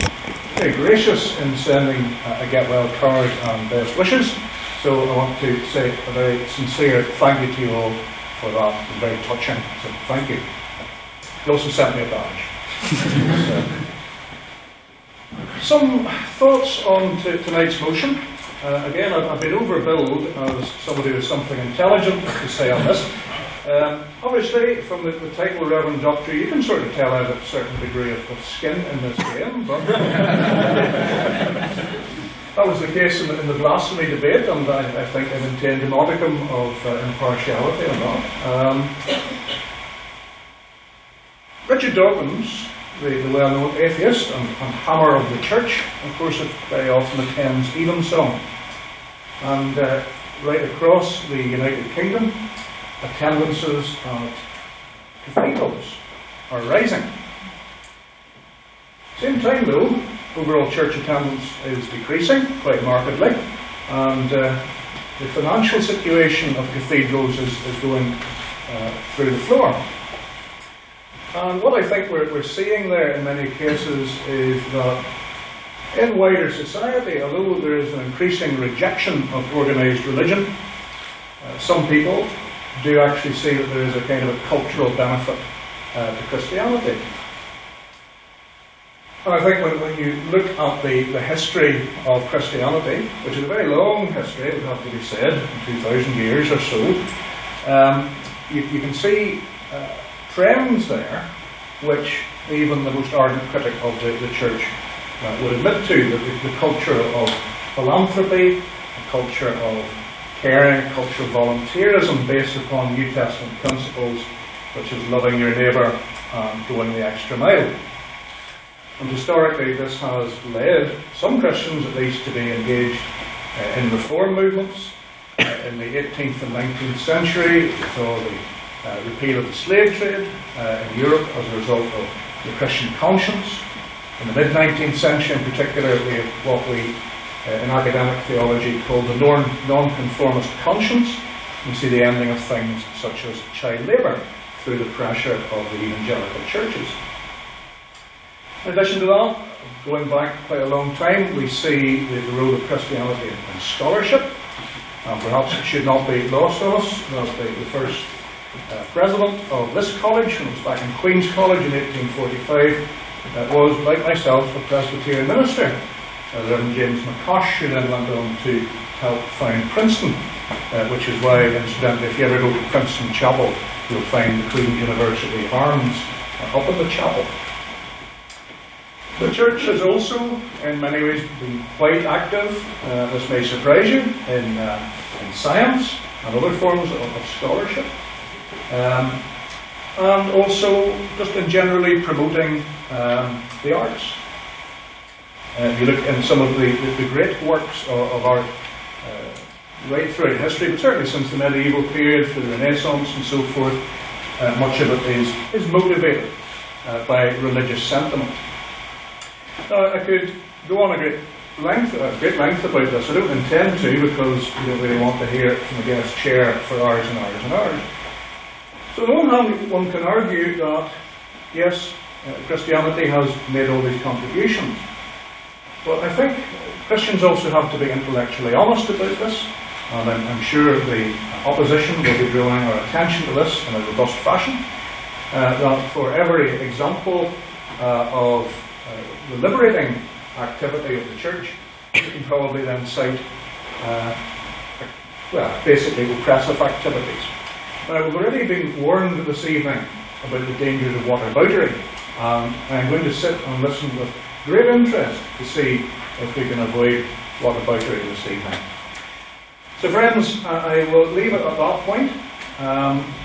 very gracious in sending a get well card and best wishes. So I want to say a very sincere thank you to you all for that. It was very touching, so thank you. They also sent me a badge. Some thoughts on tonight's motion. Again, I've been overbilled as somebody with something intelligent to say on this. Obviously, from the title Reverend Doctor, you can sort of tell I have a certain degree of skin in this game, but that was the case in the blasphemy debate, and I think I maintained a modicum of impartiality on that. Richard Dawkins, the well-known atheist and hammer of the church, of course, very often attends evensong. And right across the United Kingdom, attendances at cathedrals are rising. Same time though, overall church attendance is decreasing quite markedly, and the financial situation of cathedrals is going through the floor. And what I think we're seeing there in many cases is that in wider society, although there is an increasing rejection of organised religion, some people do actually see that there is a kind of a cultural benefit to Christianity. And I think when you look at the history of Christianity, which is a very long history, it would have to be said, 2,000 years or so, you can see trends there which even the most ardent critic of the church would admit to, that the culture of philanthropy, a culture of caring, a culture of volunteerism based upon New Testament principles, such as loving your neighbour and going the extra mile. And historically this has led some Christians at least to be engaged in reform movements. In the 18th and 19th century we saw the repeal of the slave trade in Europe as a result of the Christian conscience. In the mid-19th century in particular, we have what we in academic theology call the non-conformist conscience. We see the ending of things such as child labour through the pressure of the evangelical churches. In addition to that, going back quite a long time, we see the role of Christianity in scholarship. Perhaps it should not be lost on us that the first president of this college, when it was back in Queen's College in 1845, was, like myself, a Presbyterian minister. Reverend James McCosh, who then went on to help found Princeton, which is why, incidentally, if you ever go to Princeton Chapel, you'll find the Queen's University arms up in the chapel. The church has also, in many ways, been quite active, this may surprise you, in science and other forms of scholarship. And also just in generally promoting the arts. If you look in some of the great works of art right throughout history, but certainly since the medieval period, through the Renaissance and so forth, much of it is motivated by religious sentiment. Now, I could go on a great length about this. I don't intend to, because we don't really want to hear it from the guest chair for hours and hours and hours. So on the one hand, one can argue that, yes, Christianity has made all these contributions. But I think Christians also have to be intellectually honest about this, and I'm sure the opposition will be drawing our attention to this in a robust fashion, that for every example of the liberating activity of the church, you can probably then cite, basically oppressive activities. Now, we've already been warned this evening about the dangers of whataboutery, and I'm going to sit and listen with great interest to see if we can avoid whataboutery this evening. So friends, I will leave it at that point,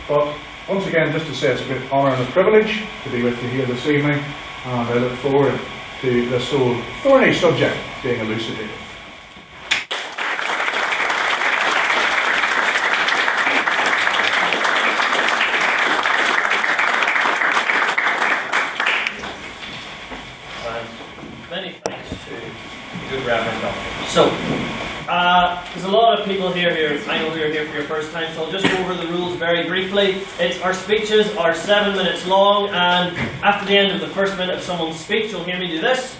but once again, just to say it's a great honour and a privilege to be with you here this evening, and I look forward to this whole thorny subject being elucidated. Many thanks to good Reverend Doctor. So, there's a lot of people here who I know who are here for your first time, so I'll just go over the rules very briefly. Our speeches are 7 minutes long, and after the end of the first minute of someone's speech, you'll hear me do this.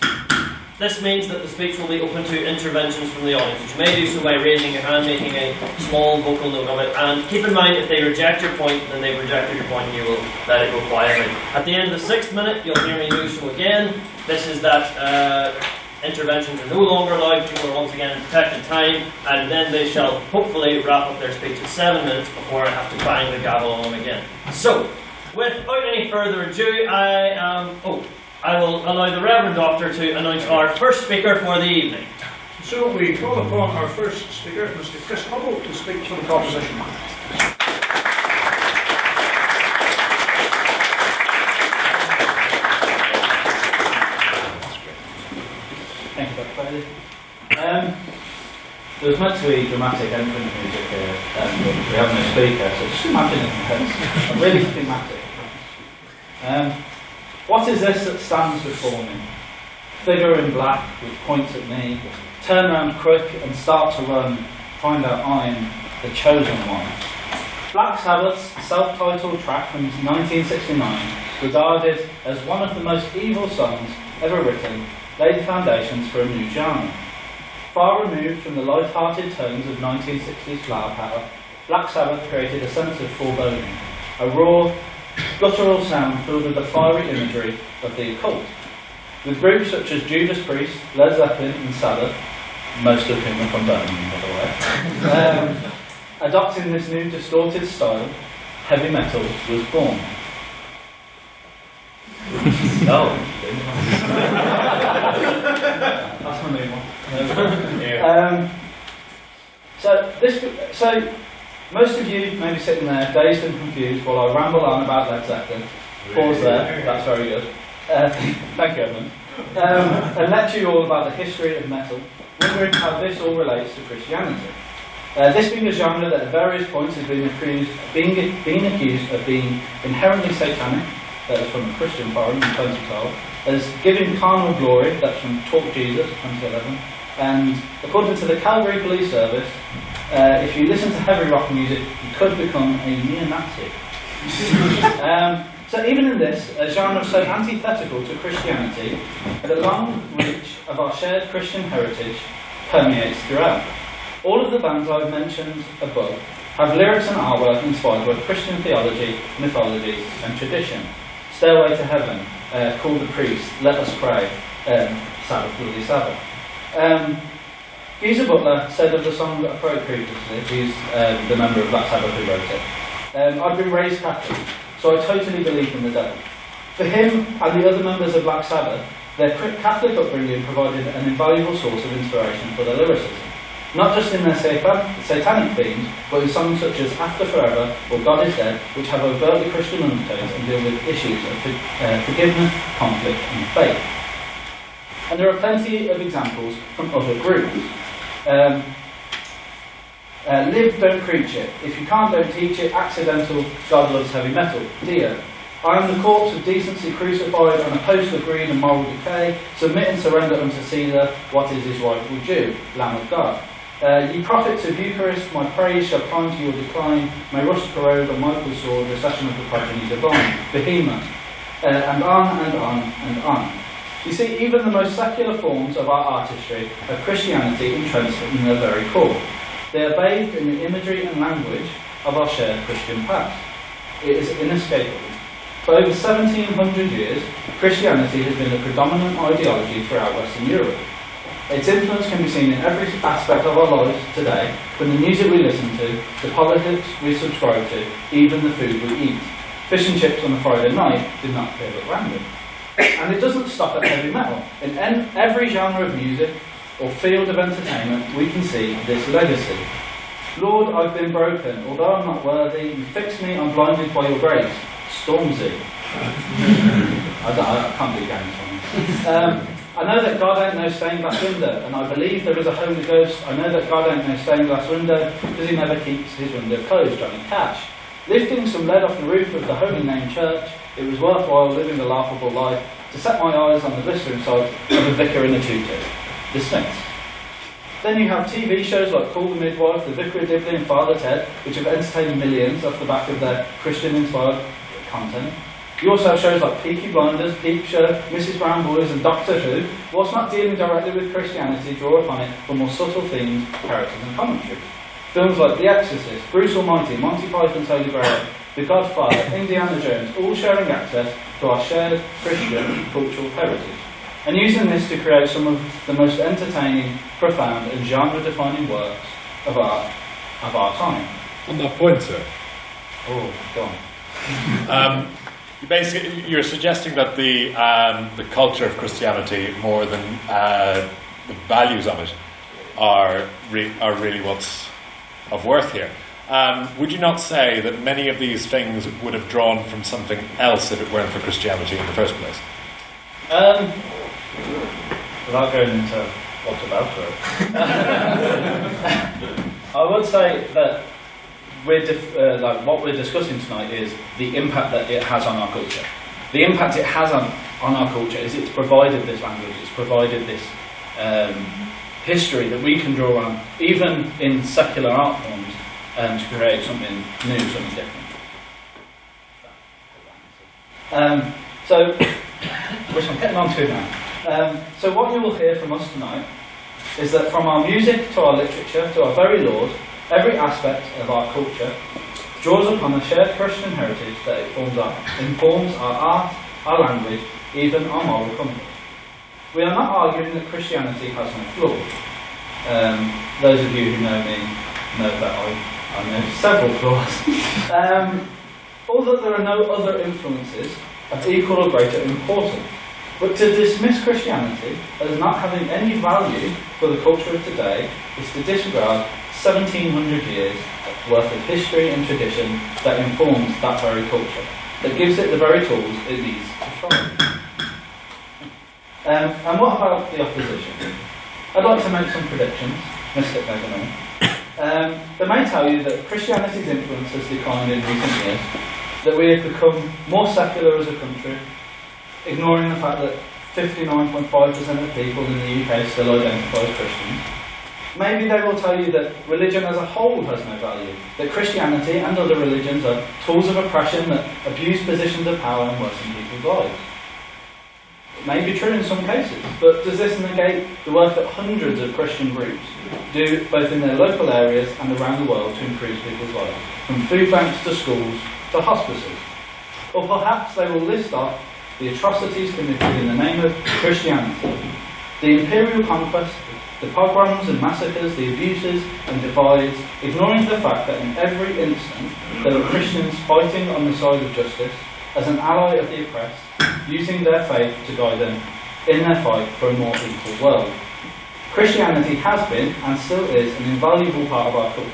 This means that the speech will be open to interventions from the audience. You may do so by raising your hand, making a small vocal note of it, and keep in mind if they reject your point, then they've rejected your point and you will let it go quietly. At the end of the 6th minute, you'll hear me do so again. This is that interventions are no longer allowed. People are once again in protected time, and then they shall hopefully wrap up their speech in 7 minutes before I have to bang the gavel on them again. So, without any further ado, I will allow the Reverend Doctor to announce our first speaker for the evening. So we call upon our first speaker, Mr. Chris Hubble, to speak for the proposition. Thank you, Dr. Bailey. There was meant to be dramatic entrance music here, but we have no speaker, so just imagine it. Really thematic. What is this that stands before me? Figure in black, which points at me. Turn round quick and start to run, find out I'm the chosen one. Black Sabbath's self-titled track from 1969, regarded as one of the most evil songs ever written, laid the foundations for a new genre. Far removed from the light-hearted tones of 1960s flower power, Black Sabbath created a sense of foreboding, a raw, guttural sound filled with the fiery imagery of the occult. With groups such as Judas Priest, Led Zeppelin and Sabbath, most of whom are from Birmingham, by the way, adopting this new distorted style, heavy metal was born. That's my new one. So most of you may be sitting there dazed and confused while I ramble on about Led Zeppelin. Pause there, that's very good. Thank you, Edmund. And lecture you all about the history of metal, wondering how this all relates to Christianity. This being a genre that at various points has been accused of being inherently satanic, that is from a Christian forum in 2012, as giving carnal glory, that's from Talk Jesus 2011, and according to the Calgary Police Service, if you listen to heavy rock music, you could become a neo-Nazi. So even in this, a genre so antithetical to Christianity, the long reach of our shared Christian heritage permeates throughout. All of the bands I've mentioned above have lyrics and artwork inspired by Christian theology, mythology and tradition. Stairway to Heaven, Call the Priest, Let Us Pray, Sabbath, Bloody Sabbath. Geezer Butler said of the song that I quoted previously, he's the member of Black Sabbath who wrote it, I've been raised Catholic, so I totally believe in the devil. For him and the other members of Black Sabbath, their Catholic upbringing provided an invaluable source of inspiration for their lyricism. Not just in their satanic themes, but in songs such as After Forever or God is Dead, which have overtly Christian undertones and deal with issues of forgiveness, conflict and faith. And there are plenty of examples from other groups. Live, don't preach it. If you can't, don't teach it. Accidental, God loves heavy metal. Dio. I am the corpse of decency crucified on a post of greed and moral decay. Submit and surrender unto Caesar what is his rightful due. Lamb of God. Ye prophets of Eucharist, my praise shall climb to your decline. May rust corrode on Michael's sword, recession of the progeny divine. Behemoth. And on and on and on. You see, even the most secular forms of our artistry have Christianity entrenched in their very core. They are bathed in the imagery and language of our shared Christian past. It is inescapable. For over 1700 years, Christianity has been the predominant ideology throughout Western Europe. Its influence can be seen in every aspect of our lives today, from the music we listen to, the politics we subscribe to, even the food we eat. Fish and chips on a Friday night did not appear at random. And it doesn't stop at heavy metal. In every genre of music or field of entertainment, we can see this legacy. Lord, I've been broken. Although I'm not worthy, you fix me, I'm blinded by your grace. Stormzy. I can't do games on this. I know that God ain't no stained glass window, and I believe there is a Holy Ghost. I know that God ain't no stained glass window, because he never keeps his window closed, Johnny Cash. Lifting some lead off the roof of the Holy Name Church, it was worthwhile living the laughable life to set my eyes on the blistering sight of a vicar in a tutu. The Smiths. Then you have TV shows like Call the Midwife, The Vicar of Dibley and Father Ted, which have entertained millions off the back of their Christian-inspired content. You also have shows like Peaky Blinders, Peep Show, Mrs. Brown Boys and Doctor Who, whilst not dealing directly with Christianity, draw upon it for more subtle themes, characters and commentaries. Films like The Exorcist, Bruce Almighty, Monty Python's Holy Grail, The Godfather, Indiana Jones, all sharing access to our shared Christian cultural heritage, and using this to create some of the most entertaining, profound and genre-defining works of art of our time. On that point, sir. Oh, go on. You're suggesting that the culture of Christianity, more than the values of it, are really what's of worth here. Would you not say that many of these things would have drawn from something else if it weren't for Christianity in the first place? Without going into what's about it, I would say that what we're discussing tonight is the impact that it has on our culture. The impact it has on our culture is it's provided this language, it's provided this history that we can draw on, even in secular art forms, to create something new, something different. Which I'm getting on to now. So what you will hear from us tonight is that from our music to our literature to our very Lord, every aspect of our culture draws upon a shared Christian heritage that informs our art, our language, even our moral compass. We are not arguing that Christianity has no flaws. Those of you who know me know that I know several flaws. Or that there are no other influences of equal or greater importance. But to dismiss Christianity as not having any value for the culture of today is to disregard 1700 years worth of history and tradition that informs that very culture, that gives it the very tools it needs to thrive. And what about the opposition? I'd like to make some predictions, Mystic Megaman. They may tell you that Christianity's influence has declined in recent years, that we have become more secular as a country, ignoring the fact that 59.5% of people in the UK still identify as Christians. Maybe they will tell you that religion as a whole has no value, that Christianity and other religions are tools of oppression that abuse positions of power and worsen people's lives. It may be true in some cases, but does this negate the work that hundreds of Christian groups do both in their local areas and around the world to improve people's lives, from food banks to schools to hospices? Or perhaps they will list off the atrocities committed in the name of Christianity, the imperial conquest, the pogroms and massacres, the abuses and divides, ignoring the fact that in every instance there are Christians fighting on the side of justice as an ally of the oppressed, using their faith to guide them in their fight for a more equal world. Christianity has been, and still is, an invaluable part of our culture,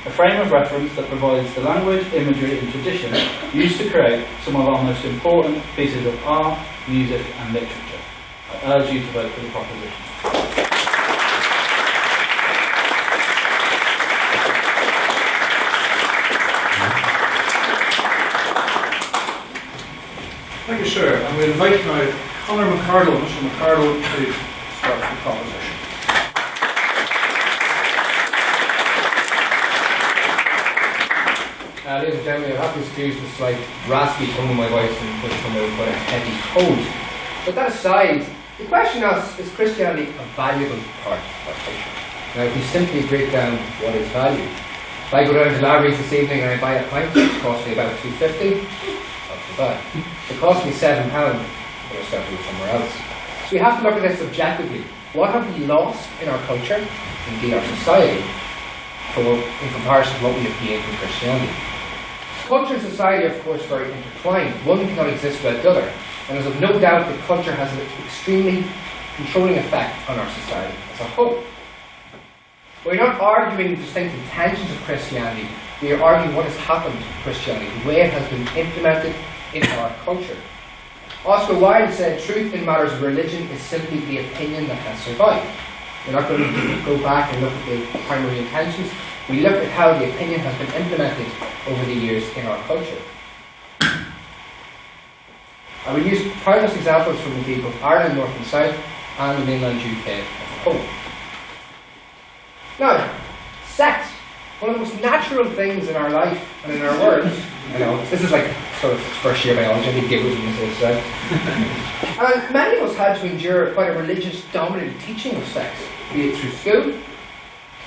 a frame of reference that provides the language, imagery and tradition used to create some of our most important pieces of art, music and literature. I urge you to vote for the proposition. Thank you, sir. And we invite now Conor McCardle, Mr. McCardle, to start the proposition. Ladies and gentlemen, you'll have to excuse the slight raspy tone of my voice and push from out quite a heavy cold. But that aside, the question asks, is Christianity a valuable part of our culture? Now, if we simply break down what is value, if I go down to Larry's this evening and I buy a pint, it costs me about $2.50, not too bad. If it costs me £7, I'm going to start doing somewhere else. So we have to look at this objectively. What have we lost in our culture, indeed our society, in comparison to what we have gained from Christianity? Culture and society are, of course, very intertwined. One cannot exist without the other. And there's no doubt that culture has an extremely controlling effect on our society as a whole. We're not arguing distinct intentions of Christianity. We are arguing what has happened to Christianity, the way it has been implemented in our culture. Oscar Wilde said, truth in matters of religion is simply the opinion that has survived. We're not going to go back and look at the primary intentions. We look at how the opinion has been implemented over the years in our culture. I will use countless examples from indeed both Ireland, North and South, and the mainland UK as a whole. Now, sex. One of the most natural things in our life and in our words. I know, this is like sort of first year biology, I think giggles when you say sex. And many of us had to endure quite a religious dominated teaching of sex, be it through school.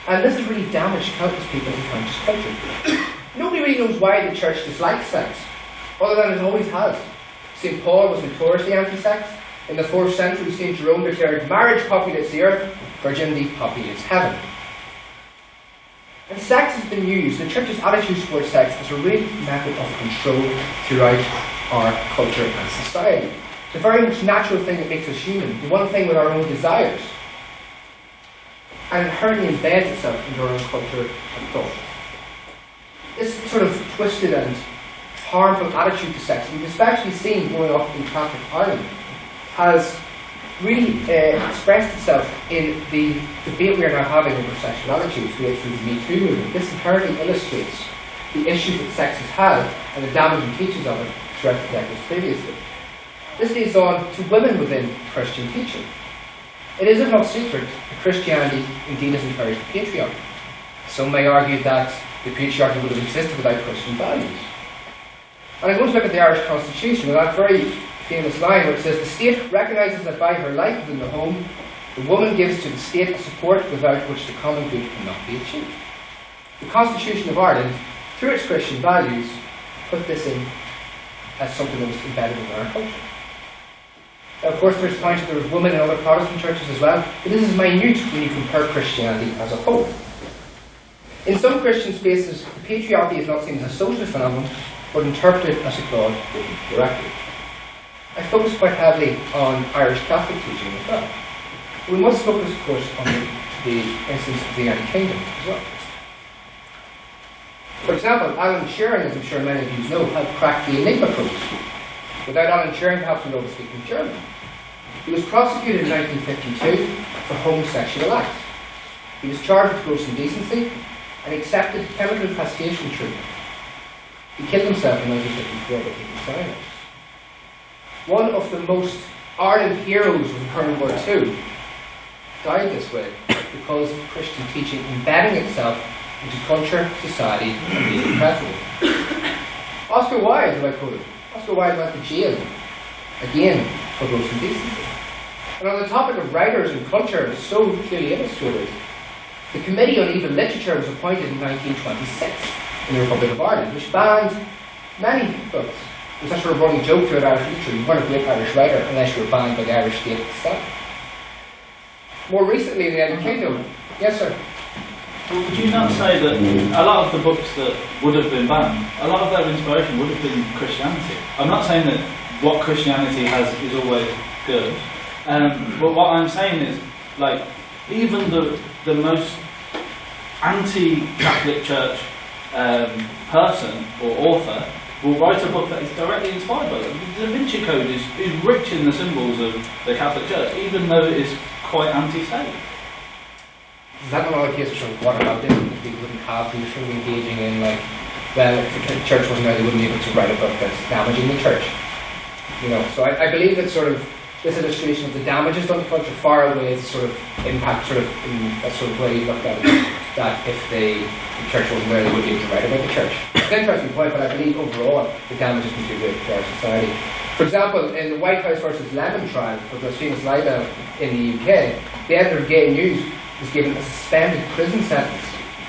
And this has really damaged countless people in countless culture. Nobody really knows why the church dislikes sex, other than it always has. St. Paul was notoriously anti-sex. In the 4th century, St. Jerome declared, marriage populates the earth, virginity populates heaven. And sex has been used, the church's attitude towards sex, as a real method of control throughout our culture and society. It's a very much natural thing that makes us human, the one thing with our own desires. And it inherently embeds itself into our own culture and thought. This sort of twisted and harmful attitude to sex, we've especially seen growing up in Catholic Ireland, has really expressed itself in the debate we are now having over sexual attitudes through the Me Too movement. This inherently illustrates the issues that sex has had and the damaging teachings of it throughout the decades previously. This leads on to women within Christian teaching. It is not secret that Christianity indeed has encouraged the patriarchy. Some may argue that the patriarchy would have existed without Christian values. And I'm going to look at the Irish Constitution with that very famous line where it says, "The state recognises that by her life within the home, the woman gives to the state a support without which the common good cannot be achieved." The Constitution of Ireland, through its Christian values, put this in as something that was embedded in our culture. Now, of course, there's points that there was women in other Protestant churches as well, but this is minute when you compare Christianity as a whole. In some Christian spaces, the patriarchy is not seen as a social phenomenon, but interpreted as a God-given directive. I focus quite heavily on Irish Catholic teaching as well. We must focus, of course, on the instance of the United Kingdom as well. For example, Alan Turing, as I'm sure many of you know, helped crack the Enigma code. Without Alan Turing, perhaps we know speaking German. He was prosecuted in 1952 for homosexual acts. He was charged with gross indecency and accepted chemical castration treatment. He killed himself in 1954 by taking cyanide. One of the most ardent heroes of World War II died this way because of Christian teaching embedding itself into culture, society, and leading precedent. Oscar Wilde, who I quoted, Oscar Wilde went to jail again for gross indecency. And on the topic of writers and culture, so clearly illustrated, the Committee on Evil Literature was appointed in 1926 in the Republic of Ireland, which banned many books. It was a sort of running joke throughout Irish literature. You weren't a great Irish writer unless you were banned by the Irish state itself. More recently in the United Kingdom, yes sir? Would you not say that a lot of the books that would have been banned, a lot of their inspiration would have been Christianity? I'm not saying that what Christianity has is always good, but what I'm saying is, like, even the most anti-Catholic Church person or author will write a book that is directly inspired by them. The Da Vinci Code is rich in the symbols of the Catholic Church, even though it is quite anti-state. Is that not a case of sort of whataboutism that people wouldn't have, who were sort of engaging in, like, well, if the church wasn't there, they wouldn't be able to write a book that's damaging the church? You know, so I believe that sort of this illustration of the damages done to culture far away is sort of impact, sort of in a sort of way you looked at it, that if the church wasn't there, they wouldn't be able to write about the church. It's an interesting point, but I believe overall the damage has been too great to our society. For example, in the White House versus Lemon trial, which was famous libel in the UK, the editor of Gay News was given a suspended prison sentence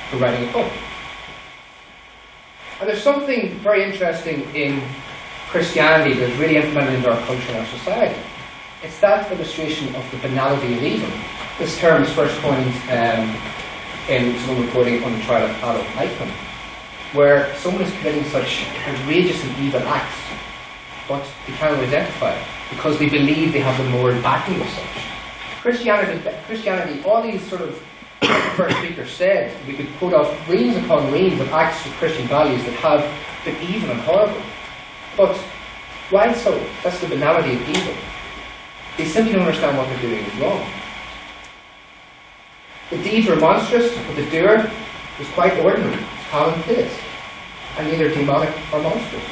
for writing a book. And there's something very interesting in Christianity that's really implemented into our culture and our society. It's that illustration of the banality of evil. This term is first coined in someone reporting on the trial of Adolf Eichmann, where someone is committing such outrageous and evil acts, but they cannot identify it because they believe they have the moral backing of such. Christianity, all these sort of, like the first speaker said, we could put off reams upon reams of acts of Christian values that have been evil and horrible. But why so? That's the banality of evil. They simply don't understand what they're doing is wrong. The deeds were monstrous, but the doer was quite ordinary, commonplace, and neither demonic or monstrous.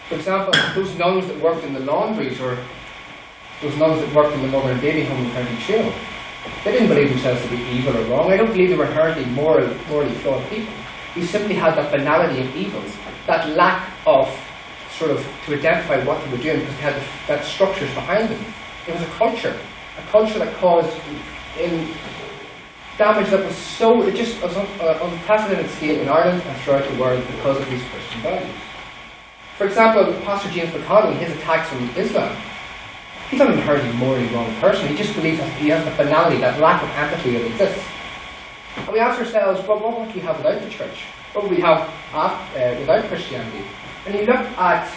For example, those nuns that worked in the laundries, or those nuns that worked in the mother and baby home in County Chill, they didn't believe themselves to be evil or wrong. I don't believe they were inherently morally flawed people. They simply had that banality of evil, that lack of sort of to identify what they were doing because they had that structures behind them. It was a culture that caused in damage that was so, it just was on unprecedented scale in Ireland and throughout the world because of these Christian values. For example, Pastor James McConnell, his attacks on Islam, he's not an inherently morally wrong person. He just believes that he has the banality, that lack of empathy that exists. And we ask ourselves, well, what would we have without the church? What would we have without Christianity? And you look at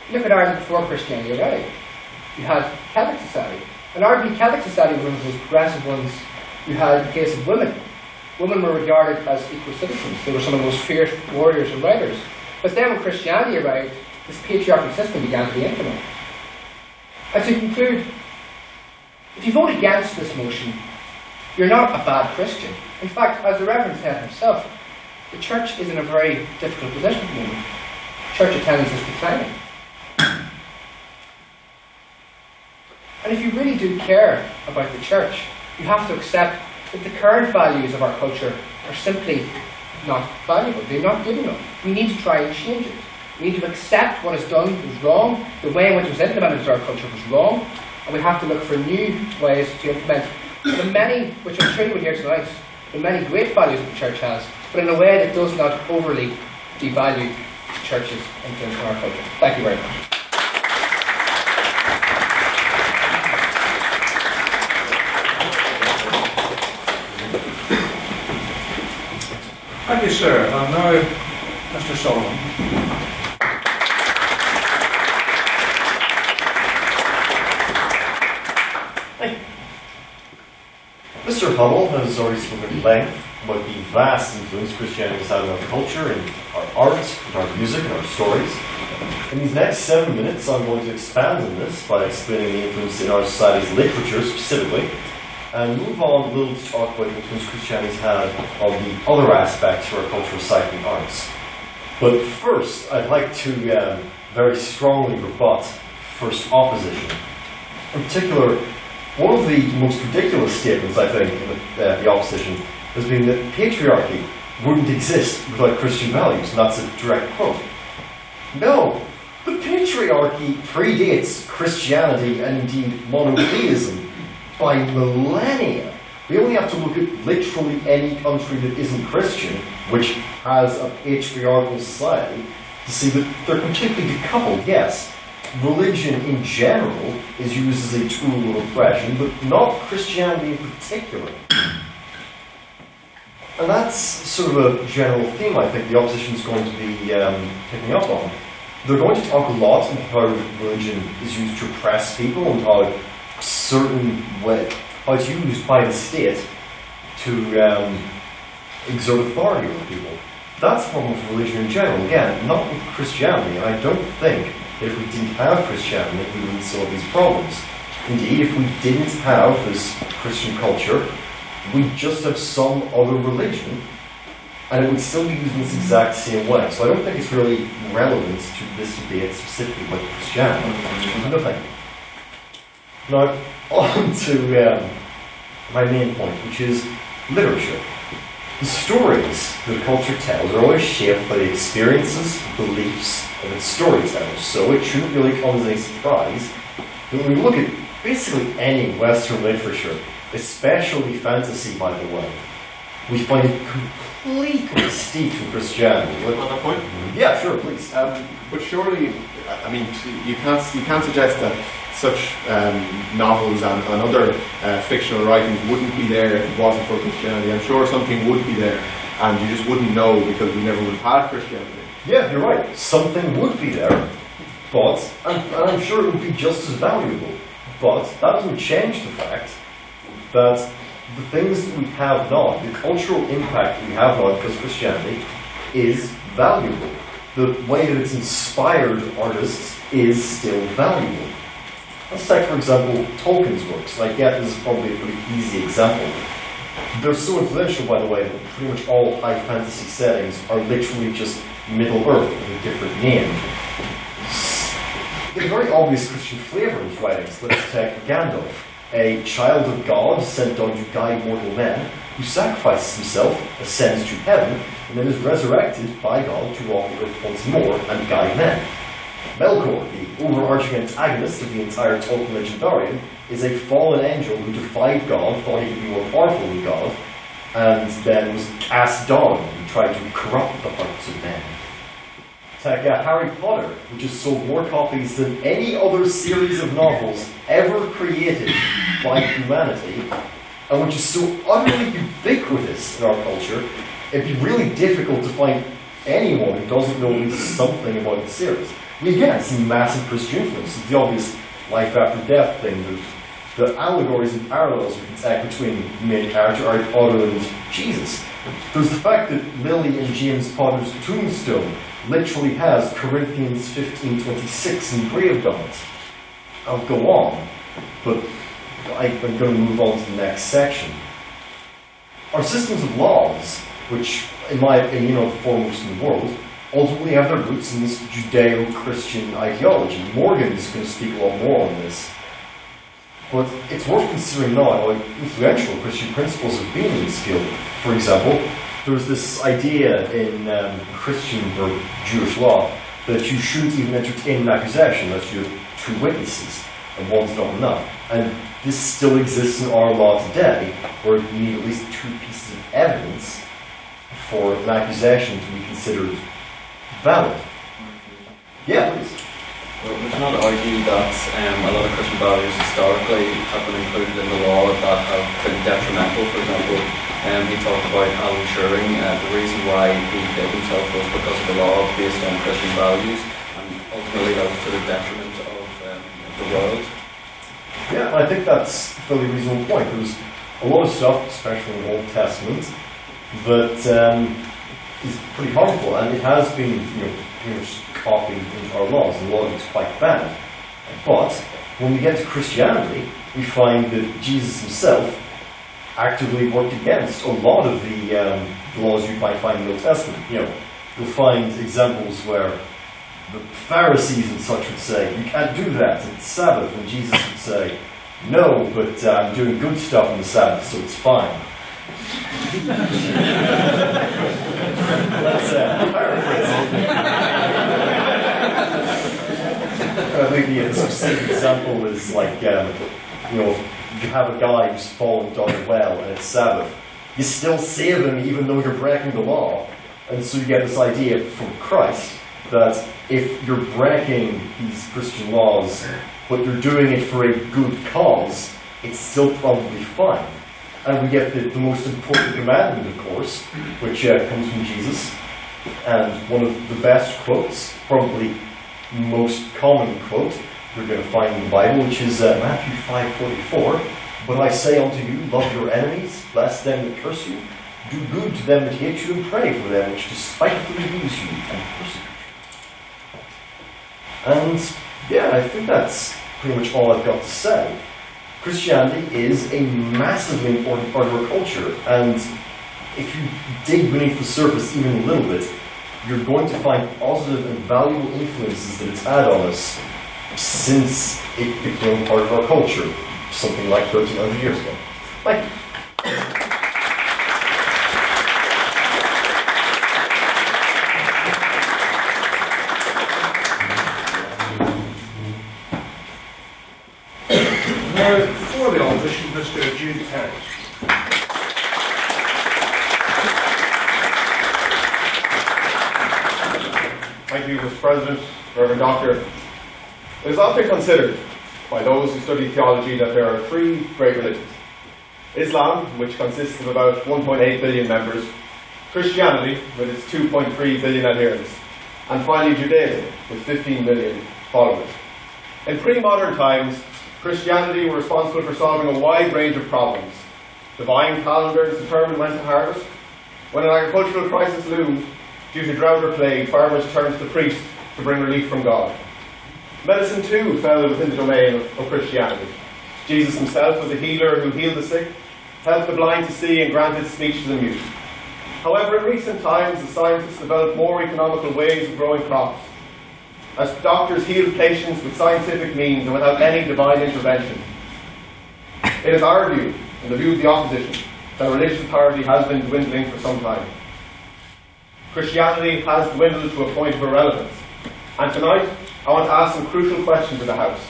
Ireland before Christianity arrived. You had Celtic society. And arguably Celtic society was one of the most progressive ones. You had the case of women. Women were regarded as equal citizens. They were some of the most fierce warriors and writers. But then when Christianity arrived, this patriarchal system began to be implemented. And to conclude, if you vote against this motion, you're not a bad Christian. In fact, as the Reverend said himself, the church is in a very difficult position at the moment. Church attendance is declining. And if you really really do care about the church, you have to accept that the current values of our culture are simply not valuable. They're not good enough. We need to try and change it. We need to accept what is done was wrong, the way in which it was implemented into our culture was wrong, and we have to look for new ways to implement the many, which I'm sure you will hear tonight, the many great values that the church has, but in a way that does not overly devalue the church's influence on our culture. Thank you very much. Thank you, sir. And now, Mr. Sullivan. Mr. Hummel has already spoken at length about the vast influence Christianity has had on our culture, in our art, in our music, and our stories. In these next 7 minutes, I'm going to expand on this by explaining the influence in our society's literature specifically, and move on a little to talk about the influence Christianity has had on the other aspects of our cultural psyche and arts. But first, I'd like to very strongly rebut first opposition. In particular, one of the most ridiculous statements, I think, in the opposition has been that patriarchy wouldn't exist without Christian values, and that's a direct quote. No, the patriarchy predates Christianity and indeed monotheism by millennia. We only have to look at literally any country that isn't Christian, which has a patriarchal society, to see that they're completely decoupled, yes. Religion in general is used as a tool of oppression, but not Christianity in particular. And that's sort of a general theme I think the opposition is going to be picking up on. They're going to talk a lot about how religion is used to oppress people and how how it's used by the state to exert authority over people. That's a problem with religion in general. Again, not with Christianity, and I don't think that if we didn't have Christianity, we wouldn't solve these problems. Indeed, if we didn't have this Christian culture, we'd just have some other religion, and it would still be used in this exact same way. So I don't think it's really relevant to this debate specifically about Christianity. No, thank you. Now, on to my main point, which is literature. The stories that a culture tells are always shaped by the experiences, beliefs of its storytellers, so it shouldn't really come as any surprise that when we look at basically any Western literature, especially fantasy, by the way, we find it completely steeped in Christianity. Another point? Yeah, sure, please. But surely, I mean, you can't suggest that such novels and other fictional writings wouldn't be there if it wasn't for Christianity. I'm sure something would be there, and you just wouldn't know because we never would have had Christianity. Yeah, you're right. Something would be there, but, and I'm sure it would be just as valuable, but that doesn't change the fact that the things that we have now, the cultural impact we have now because of Christianity, is valuable. The way that it's inspired artists is still valuable. Let's take, for example, Tolkien's works. Like, yeah, this is probably a pretty easy example. They're so influential, by the way, that pretty much all high fantasy settings are literally just Middle-earth with a different name. There's a very obvious Christian flavour in his writings. Let's take Gandalf, a child of God sent down to guide mortal men, who sacrifices himself, ascends to heaven, and then is resurrected by God to walk the earth once more and guide men. Melkor, the overarching antagonist of the entire Tolkien legendarium, is a fallen angel who defied God, thought he could be more powerful than God, and then was cast down and tried to corrupt the hearts of men. Take Harry Potter, which has sold more copies than any other series of novels ever created by humanity, and which is so utterly ubiquitous in our culture, it'd be really difficult to find anyone who doesn't know at least something about the series. We again see massive Christian influence. It's the obvious life after death thing, the allegories and parallels we can take between the main character, Harry Potter, and Jesus. There's the fact that Lily and James Potter's tombstone literally has Corinthians 15:26 engraved on it. I'll go on, but I'm going to move on to the next section. Our systems of laws, which, in my opinion, are the foremost in the world, ultimately have their roots in this Judeo-Christian ideology. Morgan's going to speak a lot more on this. But it's worth considering now how influential Christian principles have been in this field. For example, there was this idea in Christian or Jewish law that you shouldn't even entertain an accusation unless you have two witnesses, and one's not enough. And this still exists in our law today, where you need at least two pieces of evidence for an accusation to be considered valid. Yeah, please. Well, would you not argue that a lot of Christian values historically have been included in the law that have been detrimental? For example, he talked about Alan Turing. The reason why he killed himself was because of the law based on Christian values, and ultimately that was to the detriment of the world. Yeah, I think that's a fairly reasonable point. There's a lot of stuff, especially in the Old Testament, that is pretty harmful, and it has been, pretty much copied into our laws, and a lot of it's quite bad. But when we get to Christianity, we find that Jesus himself actively worked against a lot of the laws you might find in the Old Testament. You'll find examples where the Pharisees and such would say, you can't do that, it's Sabbath, and Jesus would say, no, but I'm doing good stuff on the Sabbath, so it's fine. That's paraphrasing. I think the specific example is like, you have a guy who's fallen down a well and it's Sabbath. You still save him even though you're breaking the law. And so you get this idea from Christ that if you're breaking these Christian laws, but you're doing it for a good cause, it's still probably fine. And we get the most important commandment, of course, which comes from Jesus. And one of the best quotes, probably most common quote you're going to find in the Bible, which is Matthew 5:44. But I say unto you, love your enemies, bless them that curse you, do good to them that hate you, and pray for them which despitefully use you and persecute you. And yeah, I think that's pretty much all I've got to say. Christianity is a massively important part of our culture, and if you dig beneath the surface even a little bit, you're going to find positive and valuable influences that it's had on us since it became part of our culture, something like 1,300 years ago. Thank you. For the opposition, Mr. Jude Harris. Thank you, Mr. President, Reverend Doctor. It is often considered by those who study theology that there are three great religions. Islam, which consists of about 1.8 billion members, Christianity, with its 2.3 billion adherents, and finally Judaism, with 15 million followers. In pre-modern times, Christianity were responsible for solving a wide range of problems. Divine calendars determined when to harvest. When an agricultural crisis loomed, due to drought or plague, farmers turned to the priest to bring relief from God. Medicine too fell within the domain of Christianity. Jesus himself was a healer who healed the sick, helped the blind to see, and granted speech to the mute. However, in recent times, the scientists developed more economical ways of growing crops. As doctors healed patients with scientific means and without any divine intervention. It is our view, and the view of the opposition, that religious authority has been dwindling for some time. Christianity has dwindled to a point of irrelevance. And tonight, I want to ask some crucial questions in the House.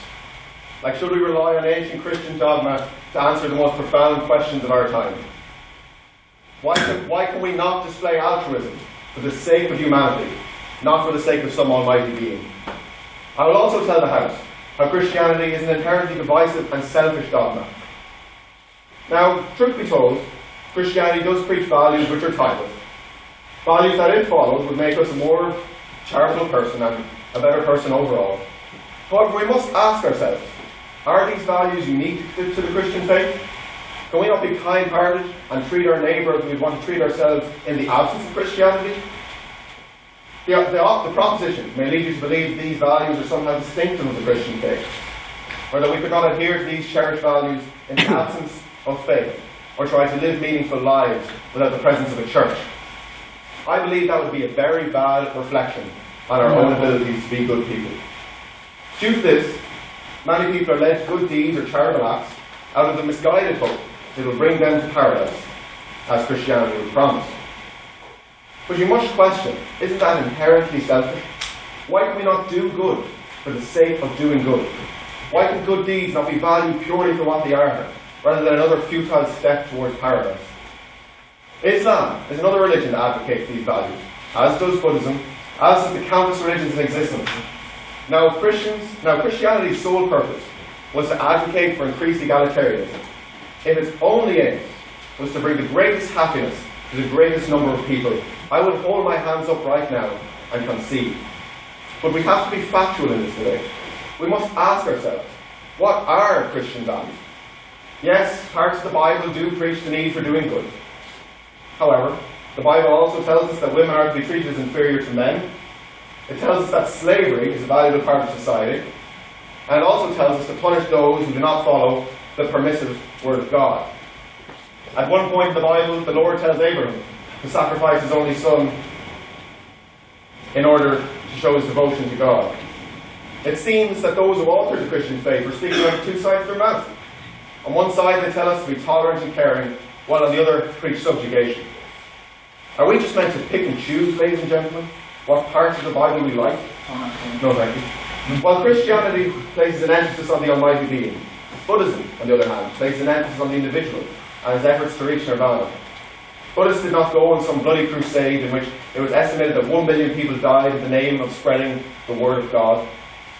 Like, should we rely on ancient Christian dogma to answer the most profound questions of our time? Why can we not display altruism for the sake of humanity, not for the sake of some almighty being? I will also tell the House how Christianity is an inherently divisive and selfish dogma. Now, truth be told, Christianity does preach values which are timeless. Values that, if followed, would make us a more charitable person and a better person overall. However, we must ask ourselves, are these values unique to the Christian faith? Can we not be kind-hearted and treat our neighbour as we'd want to treat ourselves in the absence of Christianity? The proposition may lead you to believe these values are somehow distinctive of the Christian faith, or that we could not adhere to these cherished values in the absence of faith, or try to live meaningful lives without the presence of a church. I believe that would be a very bad reflection on our own abilities to be good people. Due to this, Many people are led to good deeds or charitable acts out of the misguided hope it will bring them to paradise, as Christianity would promise. But you must question, isn't that inherently selfish? Why can we not do good for the sake of doing good? Why can good deeds not be valued purely for what they are, rather than another futile step towards paradise? Islam is another religion that advocates these values, as does Buddhism, as does the countless religions in existence. Now Christianity's sole purpose was to advocate for increased egalitarianism. If its only aim was to bring the greatest happiness to the greatest number of people, I would hold my hands up right now and concede. But we have to be factual in this debate. We must ask ourselves, what are Christian values? Yes, parts of the Bible do preach the need for doing good. However, the Bible also tells us that women are to be treated as inferior to men. It tells us that slavery is a valuable part of society. And it also tells us to punish those who do not follow the permissive word of God. At one point in the Bible, the Lord tells Abraham to sacrifice his only son in order to show his devotion to God. It seems that those who alter the Christian faith are speaking out of two sides of their mouth. On one side, they tell us to be tolerant and caring, while on the other, preach subjugation. Are we just meant to pick and choose, ladies and gentlemen, what parts of the Bible we like? No, thank you. While Christianity places an emphasis on the Almighty Being, Buddhism, on the other hand, places an emphasis on the individual and his efforts to reach nirvana. Buddhists did not go on some bloody crusade in which it was estimated that 1 million people died in the name of spreading the word of God.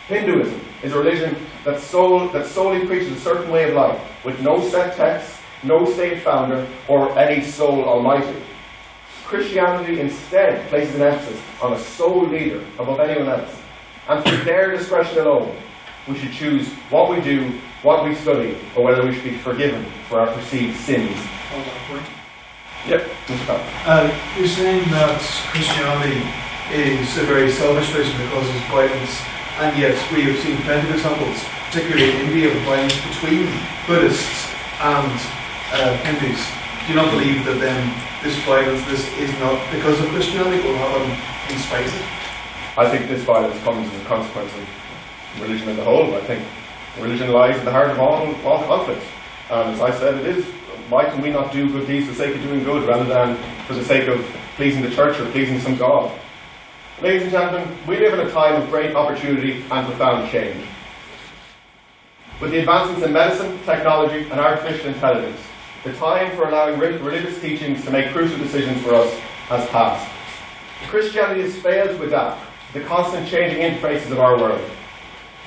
Hinduism is a religion that solely preaches a certain way of life, with no set texts, no state founder, or any sole almighty. Christianity instead places an emphasis on a sole leader above anyone else, and through their discretion alone, we should choose what we do, what we study, or whether we should be forgiven for our perceived sins. On that point. Yep, you're saying that Christianity is a very selfish religion that causes violence, and yet we have seen plenty of examples, particularly in India, of violence between Buddhists and Hindus. Do you not believe that then this violence, this is not because of Christianity, will happen in spite of it? I think this violence comes as a consequence of religion as a whole. I think religion lies at the heart of all conflict. And as I said, it is, why can we not do good deeds for the sake of doing good rather than for the sake of pleasing the church or pleasing some God? Ladies and gentlemen, we live in a time of great opportunity and profound change. With the advancements in medicine, technology and artificial intelligence, the time for allowing religious teachings to make crucial decisions for us has passed. Christianity has failed to adapt to the constant changing interfaces of our world.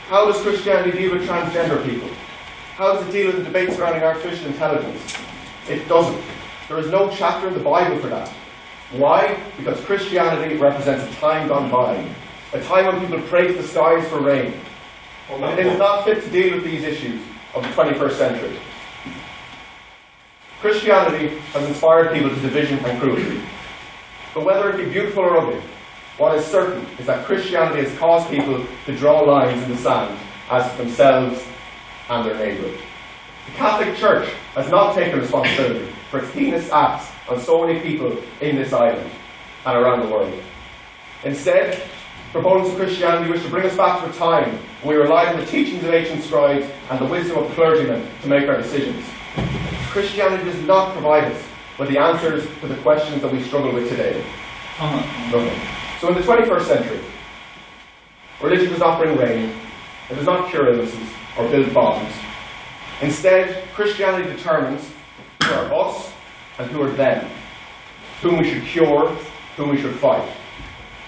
How does Christianity deal with transgender people? How does it deal with the debate surrounding artificial intelligence? It doesn't. There is no chapter in the Bible for that. Why? Because Christianity represents a time gone by, a time when people pray to the skies for rain. And it is not fit to deal with these issues of the 21st century. Christianity has inspired people to division and cruelty. But whether it be beautiful or ugly, what is certain is that Christianity has caused people to draw lines in the sand as to themselves and their neighbour. The Catholic Church has not taken responsibility for its heinous acts on so many people in this island and around the world. Instead, proponents of Christianity wish to bring us back to a time when we relied on the teachings of ancient scribes and the wisdom of clergymen to make our decisions. Christianity does not provide us with the answers to the questions that we struggle with today. Okay. So in the 21st century, religion does not bring rain, it does not cure illnesses or build bombs. Instead, Christianity determines who are us and who are them, whom we should cure, whom we should fight.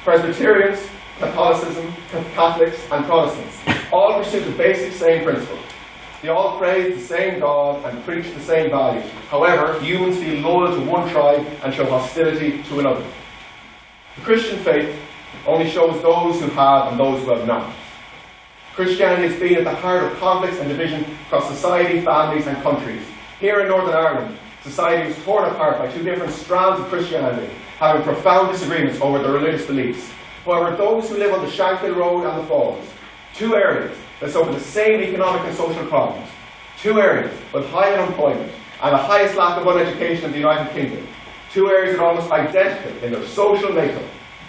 Presbyterians, Catholicism, Catholics and Protestants all pursue the basic same principle. They all praise the same God and preach the same values. However, humans feel loyal to one tribe and show hostility to another. The Christian faith only shows those who have and those who have not. Christianity has been at the heart of conflicts and division across society, families and countries. Here in Northern Ireland, society was torn apart by two different strands of Christianity, having profound disagreements over their religious beliefs. However, those who live on the Shankill Road and the Falls, two areas that suffer the same economic and social problems, two areas with high unemployment and the highest lack of education in the United Kingdom, two areas that are almost identical in their social makeup.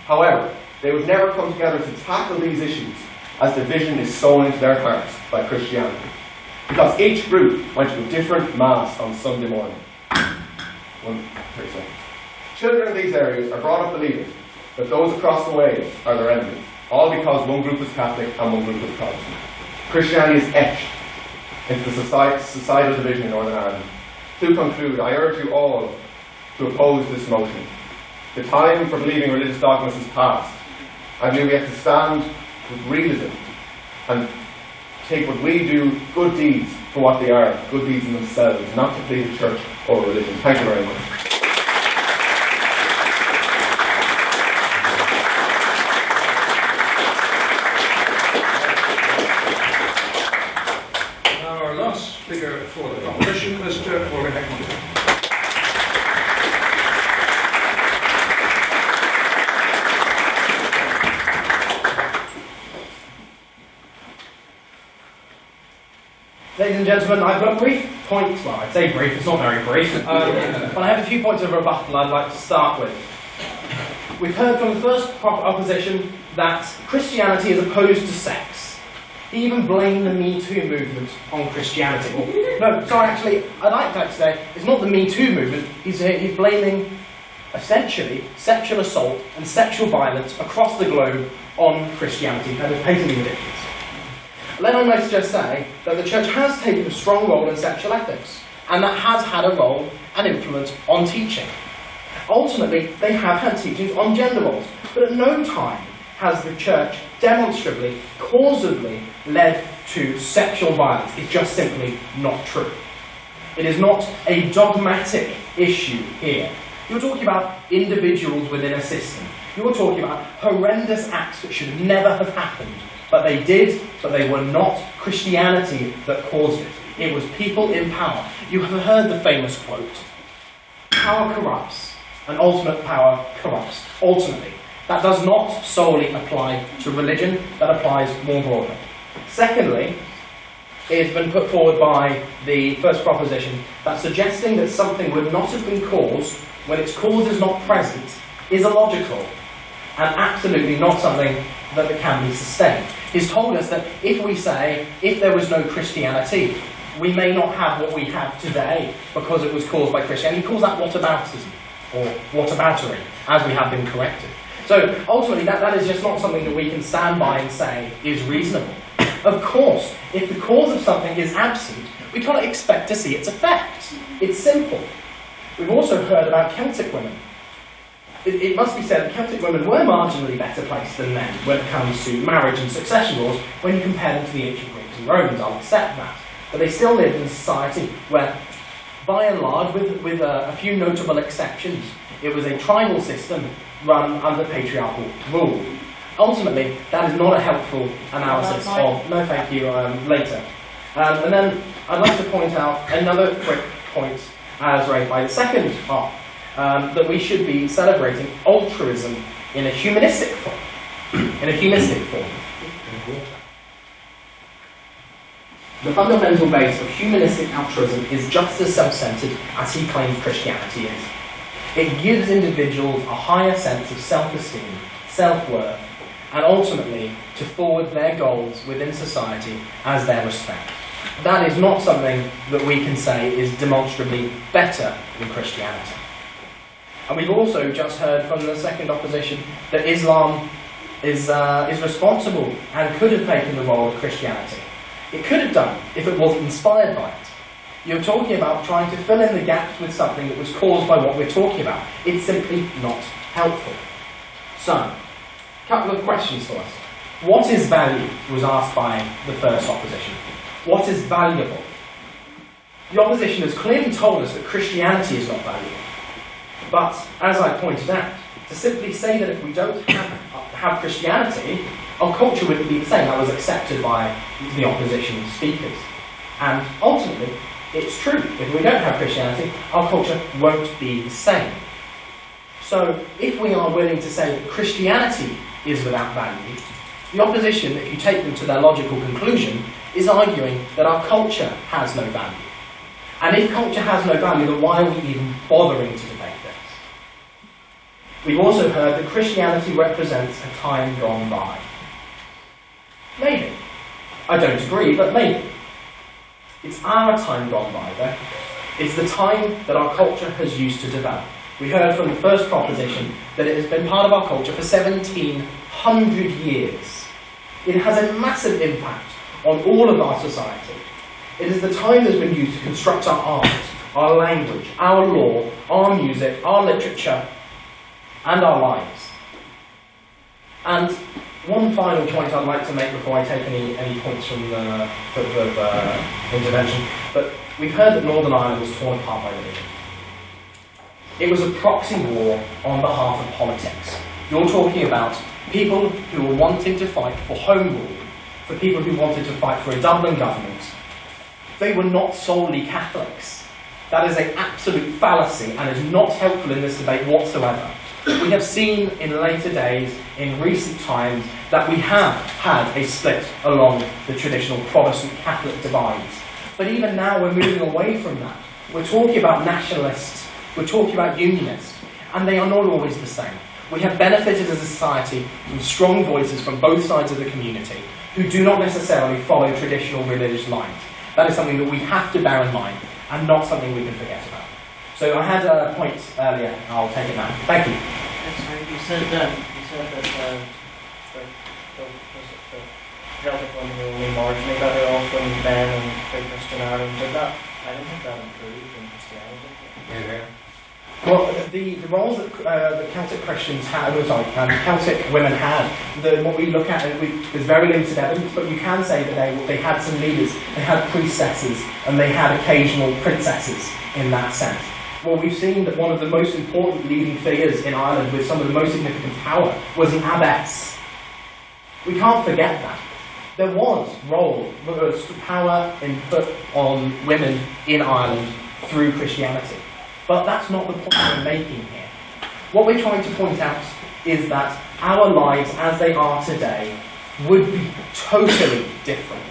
However, they would never come together to tackle these issues as division is sown into their hearts by Christianity. Because each group went to a different mass on Sunday morning. 30 seconds. Children in these areas are brought up believing that those across the way are their enemies, all because one group is Catholic and one group is Protestant. Christianity is etched into the societal division in Northern Ireland. To conclude, I urge you all to oppose this motion. The time for believing religious dogmas is past. I believe we have to stand with realism and take what we do, good deeds, for what they are, good deeds in themselves, not to please the church or religion. Thank you very much. Our last speaker for the competition, Mr. Morgan Heckman. Ladies and gentlemen, I've got a brief point, well, I'd say brief, it's not very brief, but I have a few points of rebuttal I'd like to start with. We've heard from the first opposition that Christianity is opposed to sex. He even blamed the Me Too movement on Christianity. No, sorry, actually, I'd like to say it's not the Me Too movement, he's blaming, essentially, sexual assault and sexual violence across the globe on Christianity. That is patently ridiculous. Then I must just say that the church has taken a strong role in sexual ethics, and that has had a role and influence on teaching. Ultimately, they have had teachings on gender roles, but at no time has the church demonstrably, causally led to sexual violence. It's just simply not true. It is not a dogmatic issue here. You're talking about individuals within a system. You're talking about horrendous acts that should never have happened. But they did, but they were not Christianity that caused it. It was people in power. You have heard the famous quote, power corrupts, and ultimate power corrupts. Ultimately, that does not solely apply to religion, that applies more broadly. Secondly, it has been put forward by the first proposition that suggesting that something would not have been caused when its cause is not present is illogical and absolutely not something that can be sustained. He's told us that if we say, if there was no Christianity, we may not have what we have today because it was caused by Christianity. He calls that whataboutism, or whataboutery, as we have been corrected. So ultimately that is just not something that we can stand by and say is reasonable. Of course, if the cause of something is absent, we cannot expect to see its effect. It's simple. We've also heard about Celtic women. It must be said that Celtic women were marginally better placed than men when it comes to marriage and succession laws when you compare them to the ancient Greeks and Romans. I'll accept that. But they still lived in a society where, by and large, with a few notable exceptions, it was a tribal system run under patriarchal rule. Ultimately, that is not a helpful analysis of... No, thank you, later. And then I'd like to point out another quick point as raised by the second part. That we should be celebrating altruism in a humanistic form. The fundamental base of humanistic altruism is just as self-centered as he claims Christianity is. It gives individuals a higher sense of self-esteem, self-worth, and ultimately to forward their goals within society as their respect. That is not something that we can say is demonstrably better than Christianity. And we've also just heard from the second opposition that Islam is responsible and could have taken the role of Christianity. It could have done if it wasn't inspired by it. You're talking about trying to fill in the gaps with something that was caused by what we're talking about. It's simply not helpful. So, a couple of questions for us. What is value, was asked by the first opposition. What is valuable? The opposition has clearly told us that Christianity is not valuable. But, as I pointed out, to simply say that if we don't have Christianity, our culture wouldn't be the same. That was accepted by the opposition speakers. And ultimately, it's true. If we don't have Christianity, our culture won't be the same. So, if we are willing to say that Christianity is without value, the opposition, if you take them to their logical conclusion, is arguing that our culture has no value. And if culture has no value, then why are we even bothering to debate this? We've also heard that Christianity represents a time gone by. Maybe. I don't agree, but maybe. It's our time gone by, though. It's the time that our culture has used to develop. We heard from the first proposition that it has been part of our culture for 1700 years. It has a massive impact on all of our society. It is the time that's been used to construct our art, our language, our law, our music, our literature, and our lives. And one final point I'd like to make before I take any points from the intervention, but we've heard that Northern Ireland was torn apart by religion. It was a proxy war on behalf of politics. You're talking about people who were wanting to fight for home rule, for people who wanted to fight for a Dublin government. They were not solely Catholics. That is an absolute fallacy and is not helpful in this debate whatsoever. We have seen in later days, in recent times, that we have had a split along the traditional Protestant-Catholic divides. But even now we're moving away from that. We're talking about nationalists, we're talking about unionists, and they are not always the same. We have benefited as a society from strong voices from both sides of the community who do not necessarily follow traditional religious lines. That is something that we have to bear in mind and not something we can forget about. So I had a point earlier, I'll take it now. Thank you. Sorry, you said that the Celtic women were only marginally better off than men in pre-Christian Ireland. I don't think that improved in Christianity. Well, the roles that the Celtic Christians had, Celtic women had, what we look at, there's very limited evidence, but you can say that they had some leaders, they had priestesses, and they had occasional princesses in that sense. Well, we've seen that one of the most important leading figures in Ireland with some of the most significant power was an abbess. We can't forget that. There was power put on women in Ireland through Christianity. But that's not the point we're making here. What we're trying to point out is that our lives as they are today would be totally different.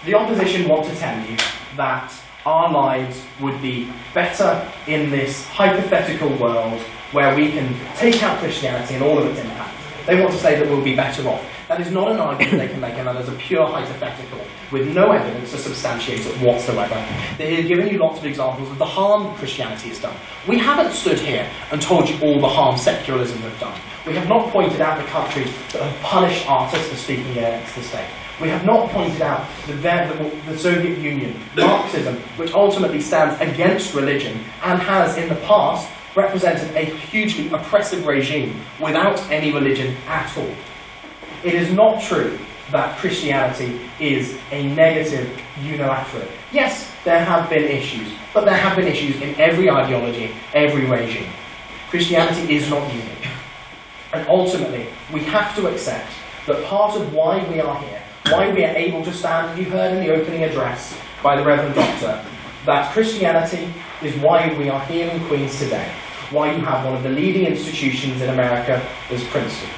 The opposition want to tell you that our lives would be better in this hypothetical world where we can take out Christianity and all of its impact. They want to say that we'll be better off. That is not an argument they can make, and that is a pure hypothetical with no evidence to substantiate it whatsoever. They have given you lots of examples of the harm Christianity has done. We haven't stood here and told you all the harm secularism have done. We have not pointed out the countries that have punished artists for speaking against the state. We have not pointed out the Soviet Union, Marxism, which ultimately stands against religion and has in the past represented a hugely oppressive regime without any religion at all. It is not true that Christianity is a negative unilateral. Yes, there have been issues, but there have been issues in every ideology, every regime. Christianity is not unique. And ultimately, we have to accept that part of why we are here, why we are able to stand, as you heard in the opening address by the Reverend Doctor, that Christianity is why we are here in Queens today, why you have one of the leading institutions in America is Princeton.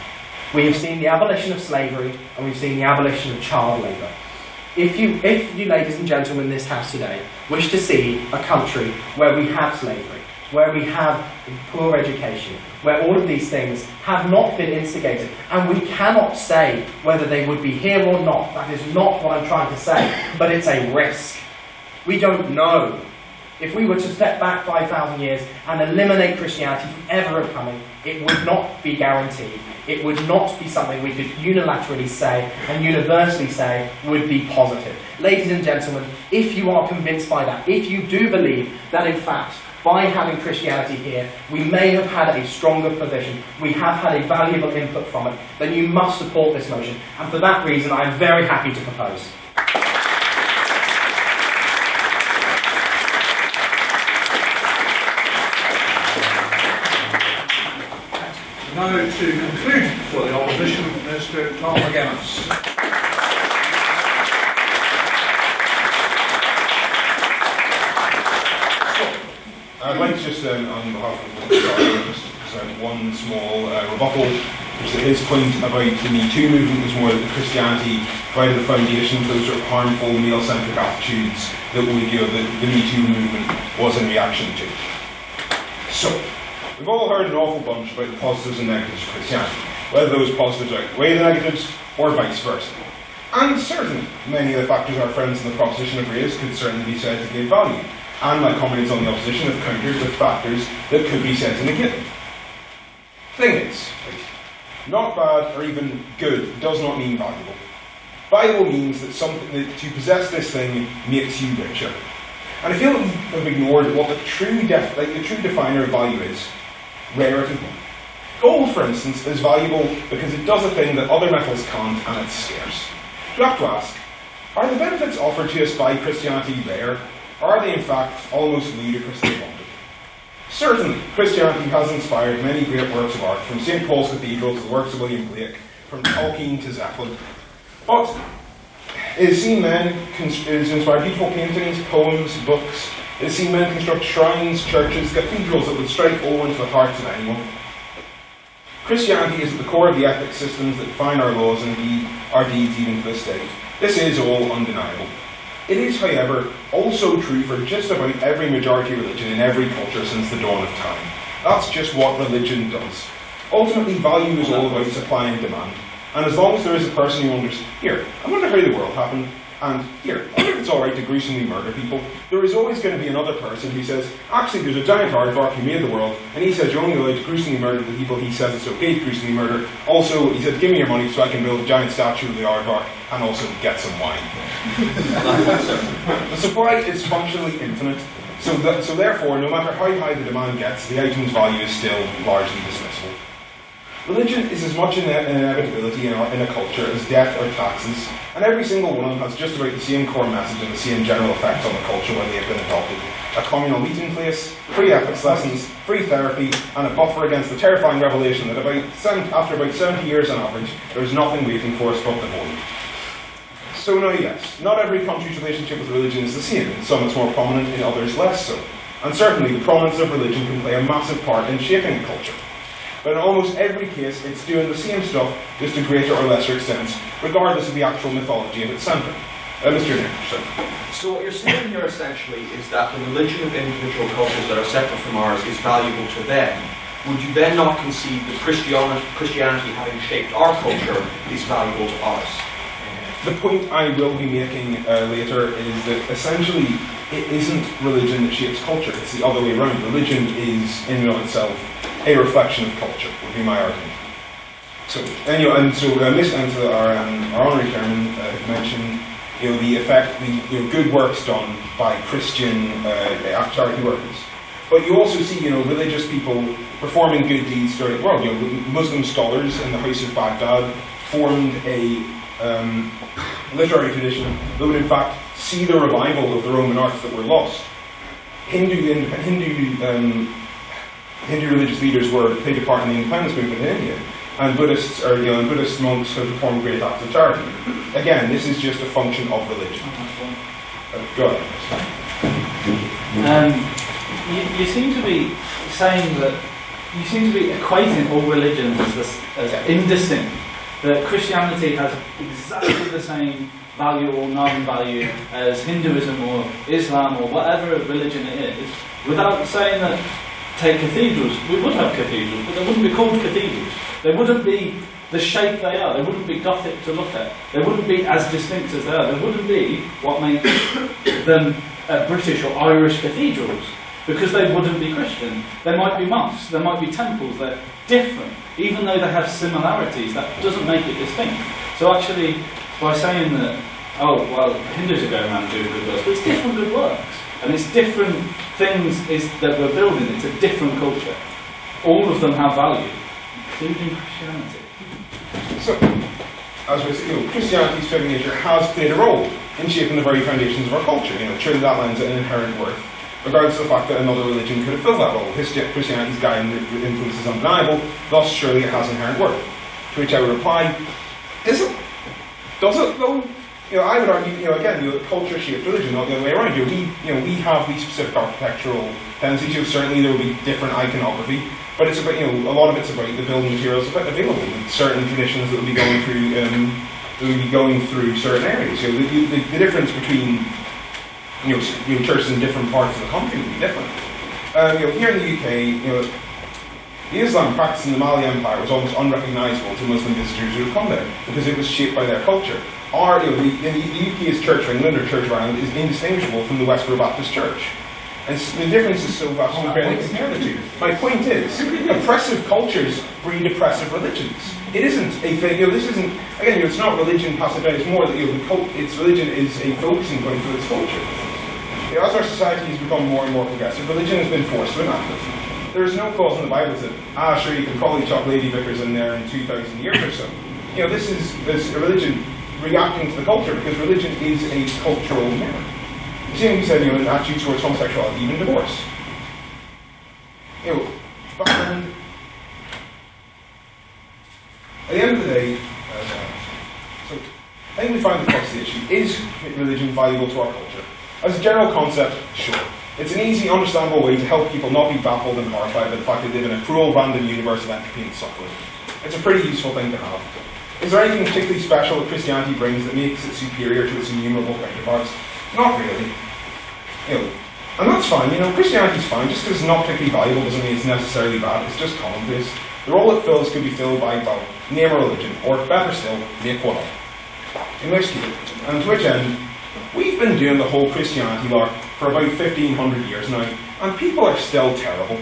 We have seen the abolition of slavery, and we've seen the abolition of child labour. If you ladies and gentlemen in this house today wish to see a country where we have slavery, where we have poor education, where all of these things have not been instigated, and we cannot say whether they would be here or not, that is not what I'm trying to say, but it's a risk. We don't know. If we were to step back 5,000 years and eliminate Christianity from ever coming, it would not be guaranteed. It would not be something we could unilaterally say and universally say would be positive. Ladies and gentlemen, if you are convinced by that, if you do believe that in fact, by having Christianity here, we may have had a stronger position, we have had a valuable input from it, then you must support this motion. And for that reason, I am very happy to propose. Now to conclude for the opposition, Mr. Tom McGinnis. I'd like to just, on behalf of the just present one small rebuttal, which is his point about the Me Too movement was more that Christianity provided the foundation for those sort of harmful male-centric attitudes that the Me Too movement was in reaction to. So, we've all heard an awful bunch about the positives and negatives of Christianity, whether those positives outweigh the negatives or vice versa. And certainly, many of the factors our friends in the proposition of race could certainly be said to give value. And my comrades on the opposition have countered with factors that could be said to negate them. Thing is, not bad or even good does not mean valuable. Valuable means that to possess this thing makes you richer. And I feel that we have ignored what the true definer of value is: rarity. Gold, for instance, is valuable because it does a thing that other metals can't, and it's scarce. You have to ask, are the benefits offered to us by Christianity rare, or are they in fact almost ludicrously wanted? Certainly, Christianity has inspired many great works of art, from St. Paul's Cathedral to the works of William Blake, from Tolkien to Zeppelin. But it has seen men inspire beautiful paintings, poems, books. It has seen men construct shrines, churches, cathedrals that would strike awe into the hearts of anyone. Christianity is at the core of the ethics systems that define our laws and indeed our deeds even to this day. This is all undeniable. It is, however, also true for just about every majority religion in every culture since the dawn of time. That's just what religion does. Ultimately, value is all about supply and demand. And as long as there is a person who wonders, here, I wonder how the world happened, and here, I wonder if it's alright to gruesomely murder people, there is always going to be another person who says, actually there's a giant aardvark who made the world, and he says you're only allowed to gruesomely murder the people he says it's okay to gruesomely murder. Also, he said, give me your money so I can build a giant statue of the aardvark, and also get some wine. The supply is functionally infinite, so therefore, no matter how high the demand gets, the item's value is still largely dismissible. Religion is as much an inevitability in a culture as death or taxes, and every single one of them has just about the same core message and the same general effect on the culture where they have been adopted. A communal meeting place, free ethics lessons, free therapy, and a buffer against the terrifying revelation that after about 70 years on average, there is nothing waiting for us but the void. So now yes, not every country's relationship with religion is the same. In some it's more prominent, in others less so. And certainly the prominence of religion can play a massive part in shaping a culture. But in almost every case, it's doing the same stuff, just to greater or lesser extents, regardless of the actual mythology of its centre. Mr. Nicholson. So what you're saying here essentially is that the religion of individual cultures that are separate from ours is valuable to them. Would you then not concede that Christianity having shaped our culture is valuable to ours? The point I will be making later is that essentially it isn't religion that shapes culture, it's the other way around. Religion is, in and of itself, a reflection of culture, would be my argument. So, our honorary chairman had mentioned, the effect, the good works done by Christian charity workers. But you also see, religious people performing good deeds throughout the world. Muslim scholars in the House of Baghdad formed a literary tradition that would in fact see the revival of the Roman arts that were lost. Hindu religious leaders played a part in the independence movement in India, and Buddhist monks have performed great acts of charity. Again, this is just a function of religion. Go ahead. You seem to be saying that you seem to be equating all religions as indistinct. That Christianity has exactly the same value or non-value as Hinduism or Islam or whatever religion it is, without saying that. Take cathedrals. We would have cathedrals, but they wouldn't be called cathedrals. They wouldn't be the shape they are. They wouldn't be Gothic to look at. They wouldn't be as distinct as they are. They wouldn't be what makes them British or Irish cathedrals, because they wouldn't be Christian. They might be mosques. They might be temples. They're different. Even though they have similarities, that doesn't make it distinct. So actually, by saying that, Hindus are going around doing good works, but it's different good works. And it's different things that we're building. It's a different culture. All of them have value, including Christianity. So, as we say, Christianity's striking nature has played a role in shaping the very foundations of our culture. Surely that lends it an inherent worth, regardless of the fact that another religion could have filled that role. Christianity's guiding influence is undeniable, thus surely it has inherent worth. To which I would reply, is it? Does it though? I would argue, again, culture shaped religion, not the other way around. We have these specific architectural tendencies. Certainly there will be different iconography, but it's about, a lot of it's about the building materials available, and certain traditions that will be going through certain areas. The difference between churches in different parts of the country will be different. Here in the UK, the Islam practiced in the Mali Empire was almost unrecognisable to Muslim visitors who had come there, because it was shaped by their culture. our, the UP's Church of England or Church of Ireland is indistinguishable from the Westboro Baptist Church. And the difference is so vast you barely compare the two. My point is, oppressive cultures breed oppressive religions. It isn't a thing, this isn't, again, it's not religion passed down, it's more that its religion is a focusing point for its culture. As our society has become more and more progressive, religion has been forced to enact it. There is no clause in the Bible that says, sure, you can probably chuck lady vicars in there in 2,000 years or so. This is a religion reacting to the culture, because religion is a cultural mirror. You see what we said, in attitudes towards homosexuality, even divorce. At the end of the day, so I think we find the crux of the issue. Is religion valuable to our culture? As a general concept, sure. It's an easy, understandable way to help people not be baffled and horrified by the fact they live in a cruel, random universe of entropy and suffering. It's a pretty useful thing to have. Is there anything particularly special that Christianity brings that makes it superior to its innumerable counterparts? Not really. And that's fine, Christianity's fine. Just because it's not particularly valuable doesn't mean it's necessarily bad. It's just commonplace. The role it fills could be filled by, name a religion, or better still, make one up. In which case, and to which end, we've been doing the whole Christianity lark for about 1,500 years now, and people are still terrible.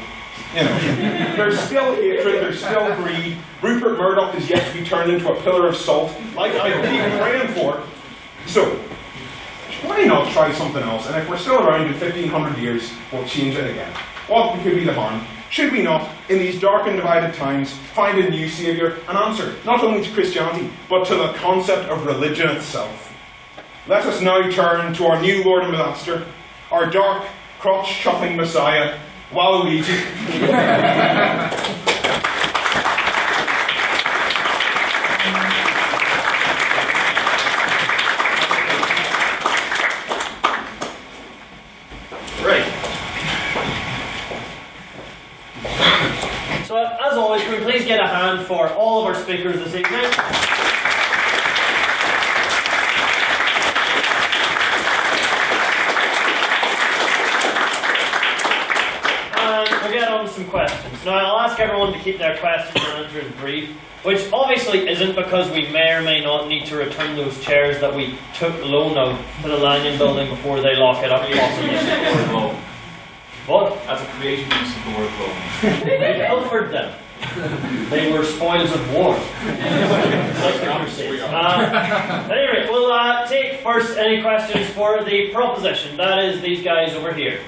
There's still hatred, there's still greed. Rupert Murdoch is yet to be turned into a pillar of salt, like I've been praying for. So, why not try something else? And if we're still around in 1,500 years, we'll change it again. What could be the harm? Should we not, in these dark and divided times, find a new saviour, an answer, not only to Christianity, but to the concept of religion itself? Let us now turn to our new Lord and Master, our dark, crotch-chopping Messiah, Waluigi. So, as always, can we please get a hand for all of our speakers this evening? And we'll get on to some questions. Now, I'll ask everyone to keep their questions and answers brief, which obviously isn't because we may or may not need to return those chairs that we took loan of to the Lanyon building before they lock it up, possibly. What? As a creation piece of the word loan. They pilfered them. They were spoils of war. Anyway, we'll take first any questions for the proposition. That is these guys over here.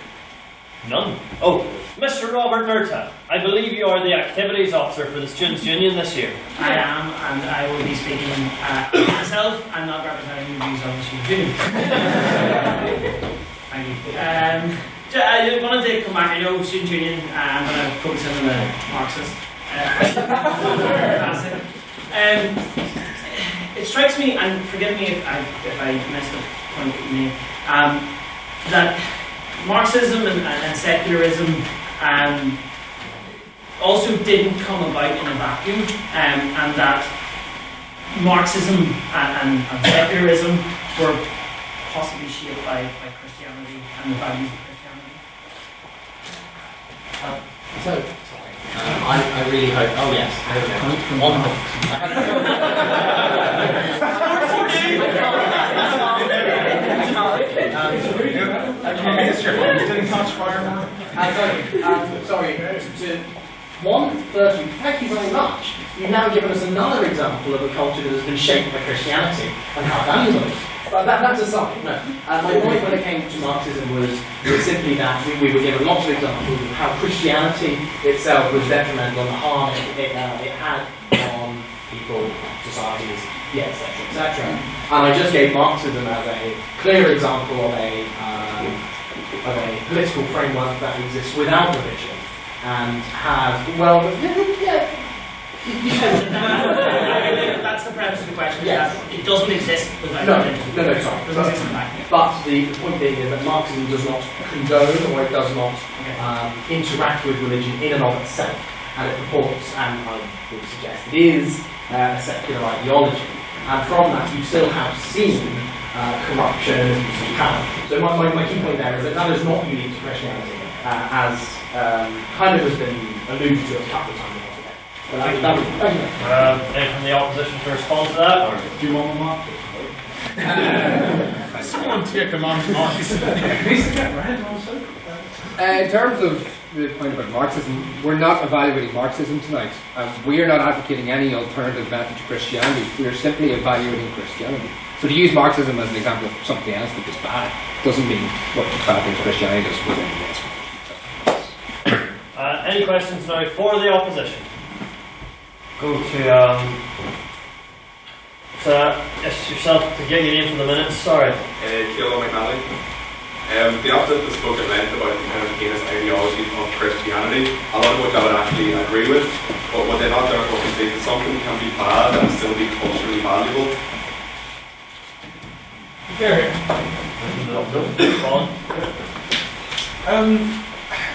None. Oh, Mr. Robert Murtaugh, I believe you are the activities officer for the Students' Union this year. I am, and I will be speaking myself. I'm not representing the views of the Students' Union. Thank you. I wanted to come back. I know Student Union, I'm going to focus on the Marxist. It strikes me, and forgive me if I missed the point that you made, that Marxism and secularism also didn't come about in a vacuum, and that Marxism and secularism were possibly shaped by Christianity and the values of Christianity. I really hope. Oh yes, one hope. Didn't catch fire. Firstly, thank you very much. You've now given us another example of a culture that has been shaped by Christianity and how valuable it is. But that's aside. No. My point when it came to Marxism was simply that we were given lots of examples of how Christianity itself was detrimental and the harm it had on people, societies, etc. And I just gave Marxism as a clear example of a political framework that exists without religion and has, that's the premise of the question. Yes. It doesn't exist without religion. No, sorry. It doesn't exist in that. But the point being is that Marxism does not condone or it does not interact with religion in and of itself. And it purports, and I would suggest it is, a secular ideology. And from that you still have seen corruption and abuse of power. So my key point there is that that is not unique to Christianity, as kind of has been alluded to a couple of times. Anyone from the opposition to respond to that? Or do you want to mark it? Someone take him on to Marx. In terms of the point about Marxism, we're not evaluating Marxism tonight. We are not advocating any alternative method to Christianity. We are simply evaluating Christianity. So to use Marxism as an example of something else that is bad doesn't mean what bad things Christianity does with anything else. Any questions now for the opposition? Go to it's yourself to get your name for the minutes. Sorry. Ciaran McNally. The opposite has spoken at length about the kind of heinous ideology of Christianity, a lot of which I would actually agree with, but what they're not therefore concede that something can be bad and still be culturally valuable.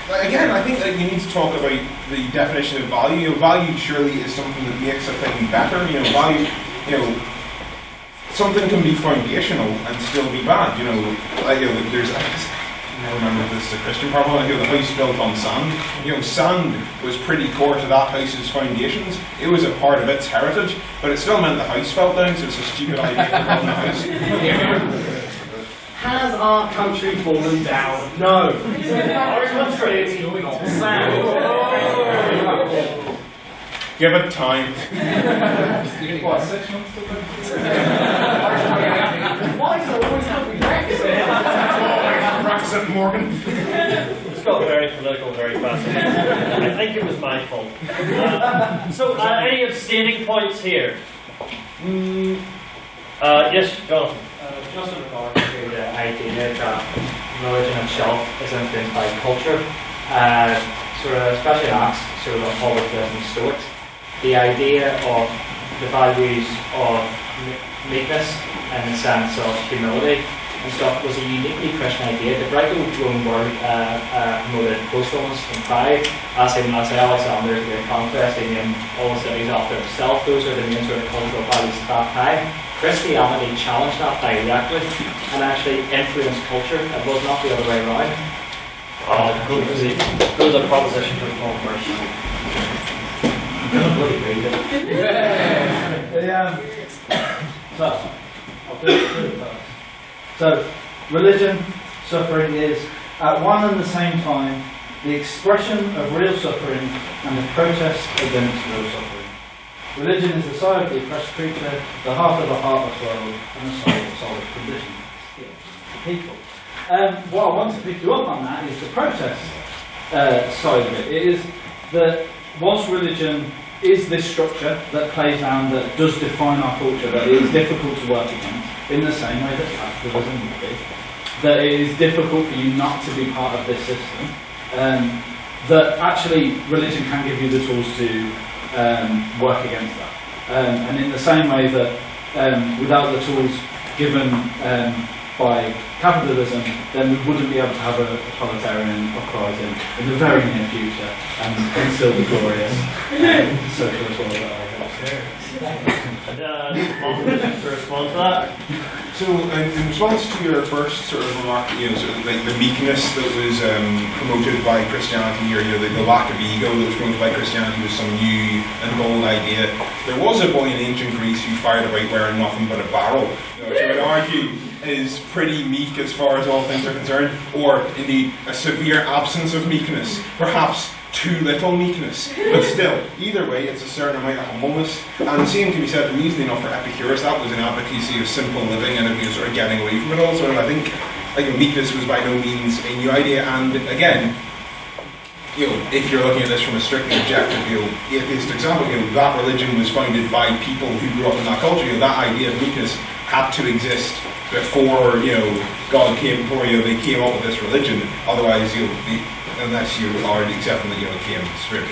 Again, I think that you need to talk about the definition of value. Value surely is something that makes a thing better. Value, something can be foundational and still be bad. There's, I remember this is a Christian problem. The house built on sand. Sand was pretty core to that house's foundations. It was a part of its heritage, but it still meant the house fell down. So it's a stupid idea to build the house. Has our country fallen down? No. Our country is going on sand. Give it time. What, 6 months to go? Why is there always having Brexit, Morgan. It's got very political very fast. I think it was my fault. Any abstaining points here? Yes, Jonathan. Just in regard to the idea that religion itself is influenced by culture, especially in Acts, of Apollos and Stoics, the idea of the values of meekness and the sense of humility and stuff was a uniquely Christian idea. The Greco-Roman world promoted boastfulness and pride, as Alexander the Great Conquest, he named all the cities after himself. Those are the main sort of cultural values at that time. Christianity challenged that directly and actually influenced culture. It was not the other way around. Go to the proposition for Paul first. I'll do it first. So, religion, suffering is at one and the same time the expression of real suffering and the protest against real suffering. Religion is the side of the oppressed creature, the heart of the heartless world, and the soul of the soulless condition. People. What I want to pick you up on that is the protest side of it. It is that whilst religion is this structure that plays down, that does define our culture, that it is difficult to work against, in the same way that capitalism would be, that it is difficult for you not to be part of this system, that actually religion can give you the tools to work against that. And in the same way that without the tools given by capitalism, then we wouldn't be able to have a totalitarian uprising in the very near future and still the glorious socialist world that I have here. To respond to that? So, in response to your first sort of remark, like the meekness that was promoted by Christianity, or the lack of ego that was promoted by Christianity was some new and bold idea. There was a boy in ancient Greece who fired about wearing nothing but a barrel, which I would argue is pretty meek as far as all things are concerned, or indeed a severe absence of meekness, perhaps too little meekness, but still, either way, it's a certain amount of humbleness. And the same can be said easily enough for Epicurus. That was an advocacy of simple living and of sort of getting away from it all. So I think meekness was by no means a new idea. And again, if you're looking at this from a strictly objective, atheist example, that religion was founded by people who grew up in that culture. That idea of meekness had to exist before God came, before they came up with this religion. Otherwise, unless you are accepting that it came straight.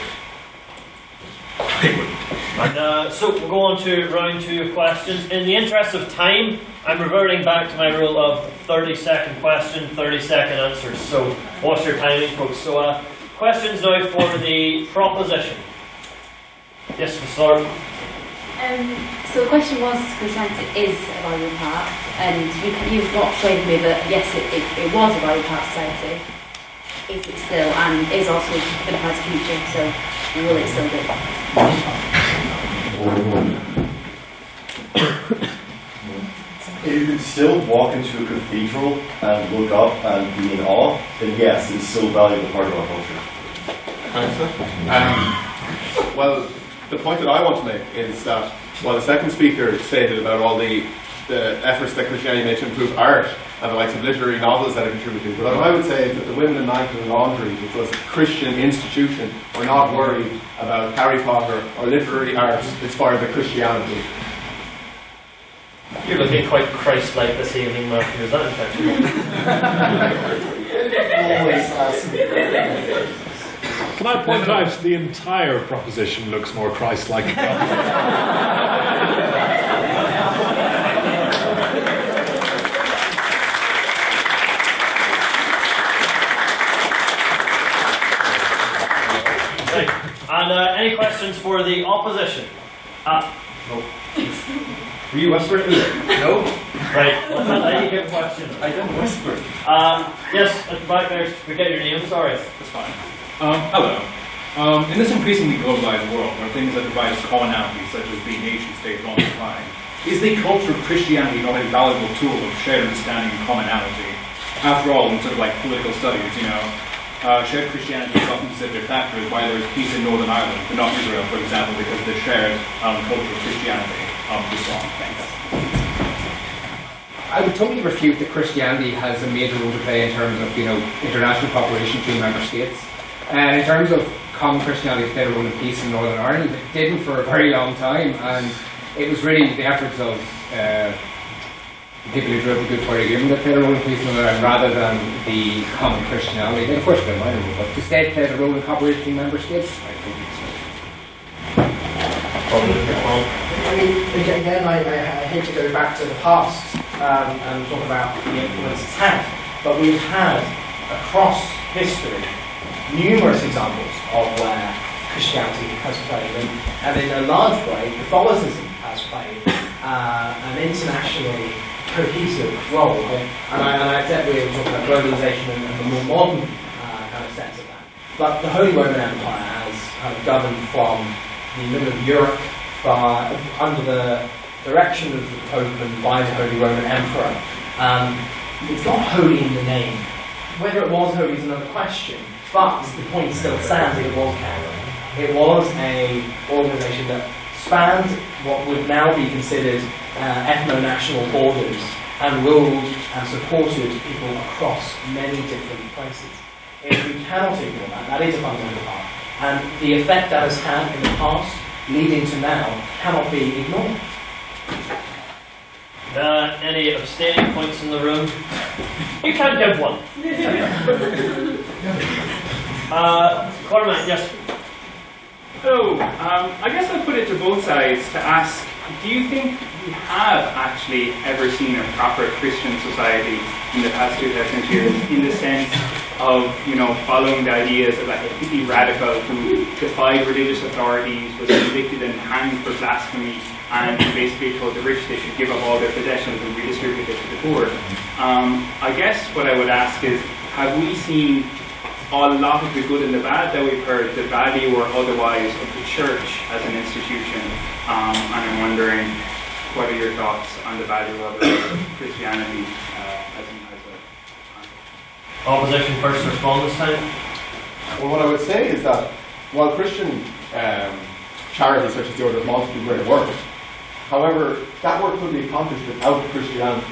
So we'll go on to round 2 of questions. In the interest of time, I'm reverting back to my rule of 30-second question, 30-second answers. So watch your timing, folks. So questions now for the proposition. Yes, we'll start. So the question was, Christianity is a valuable part, and you've not persuaded me that yes, it was a valuable part of society. Is it still, and is also going to have a future, so will it still be? if you could still walk into a cathedral and look up and be in awe, then yes, it's still a valuable part of our culture. Well, the point that I want to make is that while the second speaker stated about all the efforts that Christianity made to improve art and the likes of literary novels that it contributed, but what I would say is that the Women in Night and Laundry, which was a Christian institution, were not worried about Harry Potter or literary art inspired by Christianity. You're looking quite Christ-like this evening, Matthew. Is that intentional? Can I point out the entire proposition looks more Christ-like? And any questions for the opposition? No. Were you whispering? No. Right. Well, I'll let you give a question. I didn't whisper. Yes, at the back there. We get your name. Sorry. That's fine. Hello. In this increasingly globalized world, where things that divide us commonality, such as being nation-state long defined, is the culture of Christianity not a valuable tool of shared understanding and commonality? After all, in sort of like political studies, shared Christianity is often considered a factor as why there is peace in Northern Ireland, but not Israel, for example, because of the shared culture of Christianity. This song, thanks. I would totally refute that Christianity has a major role to play in terms of, international cooperation between member states. And in terms of common Christianity played a role in peace in Northern Ireland, it didn't for a very long time, and it was really the efforts of the people who drew up the Good Friday Agreement that played a role in peace in Northern Ireland rather than the common Christianity. They, of course, played a minor role, but the state played a role in cooperation between member states. I think it's I mean, again, I hate to go back to the past and talk about the influence it's had, but we've had, across history, numerous examples of where Christianity has played, and in a large way, Catholicism has played an internationally cohesive role. And I said we were talking about globalization and the more modern kind of sense of that. But the Holy Roman Empire has kind of governed from the middle of Europe under the direction of the Pope and by the Holy Roman Emperor. It's not holy in the name. Whether it was holy is another question, but the point still stands that it was Catholic. It was an organisation that spanned what would now be considered ethno-national borders and ruled and supported people across many different places. If we cannot ignore that, that is a fundamental part. And the effect that has had in the past, leading to now, cannot be ignored. Any abstaining points in the room? You can't give one. Cormac, yes. So, I guess I'll put it to both sides to ask, do you think we have actually ever seen a proper Christian society in the past 2,000 years in the sense of, following the ideas of like a hippie radical who defied religious authorities, was convicted and hanged for blasphemy, and basically told the rich they should give up all their possessions and redistribute it to the poor? I guess what I would ask is, have we seen a lot of the good and the bad that we've heard, the value or otherwise of the church as an institution? And I'm wondering, what are your thoughts on the value of Christianity as a Opposition first to respond this time? Well, what I would say is that while Christian charities such as the Order of Malta do great work, however, that work could be accomplished without Christianity.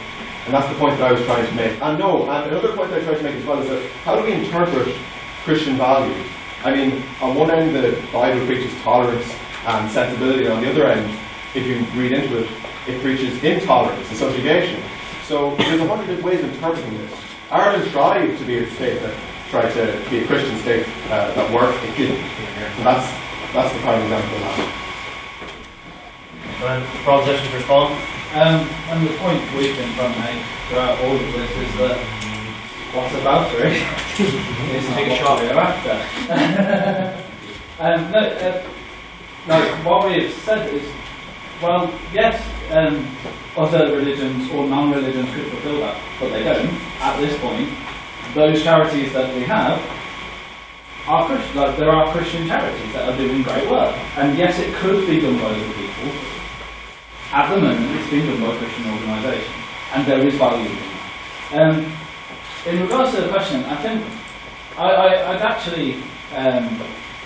And that's the point that I was trying to make. And another point that I tried to make as well is that how do we interpret Christian values? I mean, on one end, the Bible preaches tolerance and sensibility, and on the other end, if you read into it, it preaches intolerance and subjugation. So there's 100 ways of interpreting this. Ireland tried to be a state that tried to be a Christian state that worked. It didn't. So that's the kind of example of that. Proposition to respond? And the point we've been trying to make throughout all of this is that what's about to is to take a shot thereafter. What we've said is, well, yes, other religions or non-religions could fulfill that, but they don't at this point. Those charities that we have are Christian. There are Christian charities that are doing great work, and yes, it could be done by other people. At the moment, it's being done by Christian organisations. and there is value. In regards to the question, I think I'd actually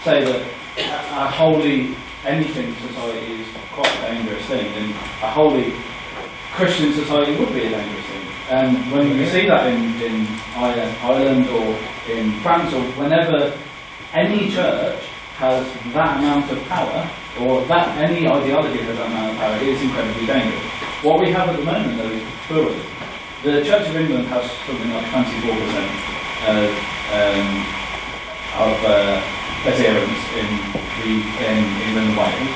say that a wholly anything society is quite a dangerous thing, and a wholly Christian society would be a dangerous thing. When you see that in Ireland or in France, or whenever any church has that amount of power, or that any ideology has that amount of power, it is incredibly dangerous. What we have at the moment, though, is pluralism. The Church of England has something like 24% of adherents in England and Wales,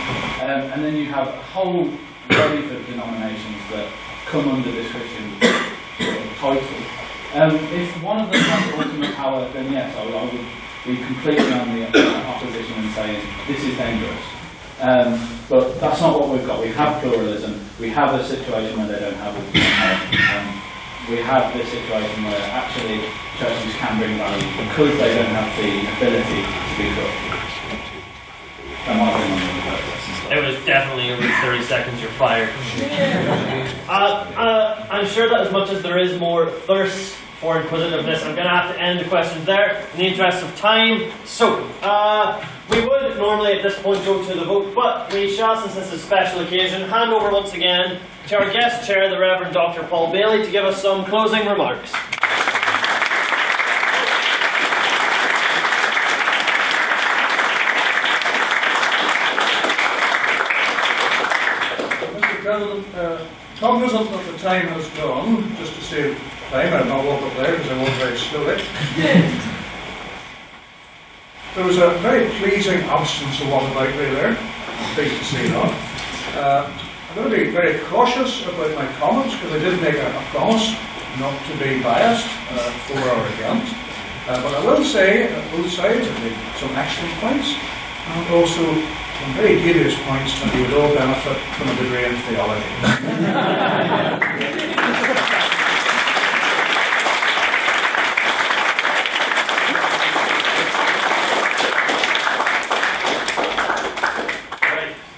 and then you have a whole range of denominations that come under this Christian title. If one of them has ultimate power, then yes, I would be completely on the opposition and saying this is dangerous. But that's not what we've got. We have pluralism. We have a situation where they don't have ultimate power. We have this situation where actually churches can bring value because they don't have the ability to be corrupt. It was definitely over 30 seconds, you're fired. I'm sure that as much as there is more thirst for inquisitiveness, I'm going to have to end the questions there in the interest of time. So, we would normally at this point go to the vote, but we shall, since this is a special occasion, hand over once again to our guest chair, the Reverend Dr. Paul Bailey, to give us some closing remarks. Mr. President, cognizant that the time has gone, just to save time, I'll not walk up there because I walk very slowly. There was a very pleasing absence of what about me there. I'm pleased to see that. I'm going to be very cautious about my comments because I did make a promise not to be biased for or against. But I will say that both sides have made some excellent points and also some very dubious points that you would all benefit from a degree in theology.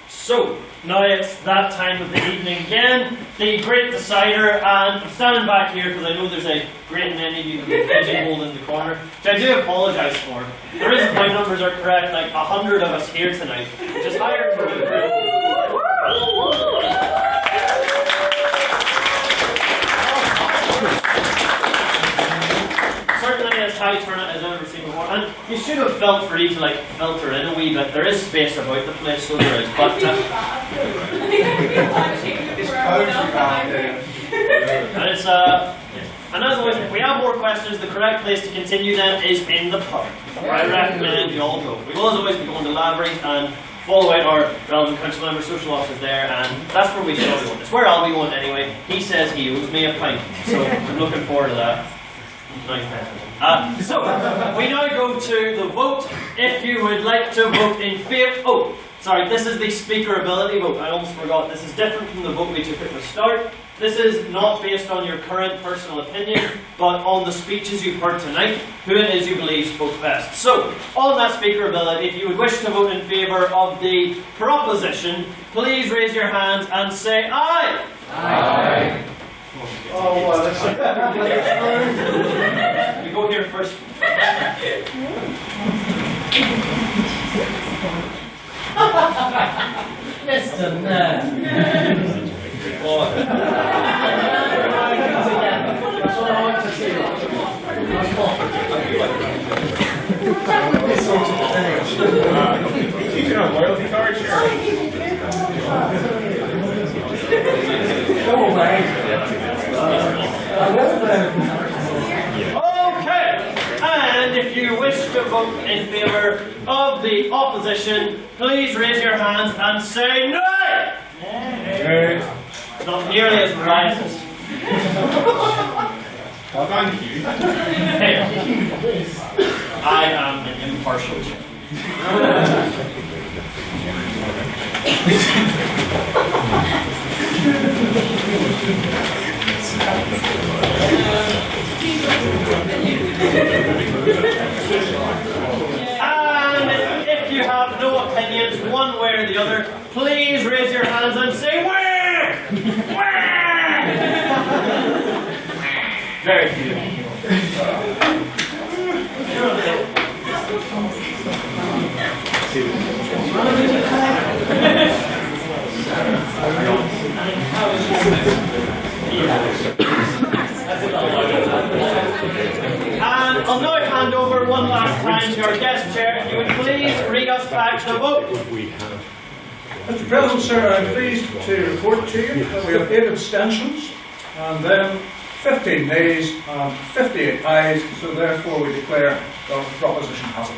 So, now it's that time of the evening again, the great decider, and I'm standing back here because I know there's a great many of you pigeonholed in the corner, which I do apologise for. The reason my numbers are correct, like 100 of us here tonight, which is higher than the group. Certainly as high turnout as I've ever seen before, and you should have felt free to like filter in a wee bit. There is space about the place, so there is. But and it's and as always, if we have more questions, the correct place to continue them is in the pub. Where I recommend you all go. We will as always be going to libraries and follow out our relevant council members, social officers there, and that's where we should all be going. It's where I'll be going anyway. He says he owes me a pint, so I'm looking forward to that. So, we now go to the vote. If you would like to vote in favour... Oh, sorry, this is the speaker ability vote. I almost forgot. This is different from the vote we took at the start. This is not based on your current personal opinion, but on the speeches you've heard tonight, who it is you believe spoke best. So, on that speaker ability, if you would wish to vote in favour of the proposition, please raise your hands and say aye. Aye. Oh, well, that's you go here first. Mr. Nerd. That's what I want to see. This sort of thing. Teaching on loyalty cards here. Go away. Okay, and if you wish to vote in favour of the opposition, please raise your hands and say nay. Nay. Not nearly as riotous. Well, thank you. I am an impartial judge. And if you have no opinions one way or the other, please raise your hands and say where? Where? Very few. And I'll now hand over one last time to our guest chair. If you would please read us back the vote. Mr. President, sir, I'm pleased to report to you that we have 8 abstentions and then 15 nays and 58 ayes, so therefore we declare the proposition has it.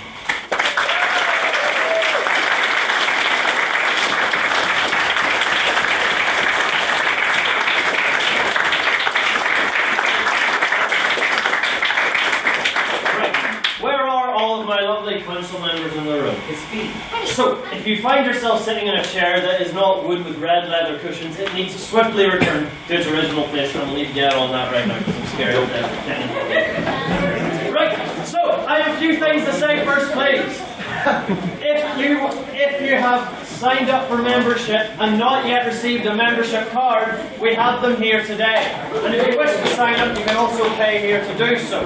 Council members in the room. So, if you find yourself sitting in a chair that is not wood with red leather cushions, it needs to swiftly return to its original place, and I'll need to get on that right now because I'm scared of that. Right, so I have a few things to say first, please. If you have signed up for membership and not yet received a membership card, we have them here today. And if you wish to sign up, you can also pay here to do so.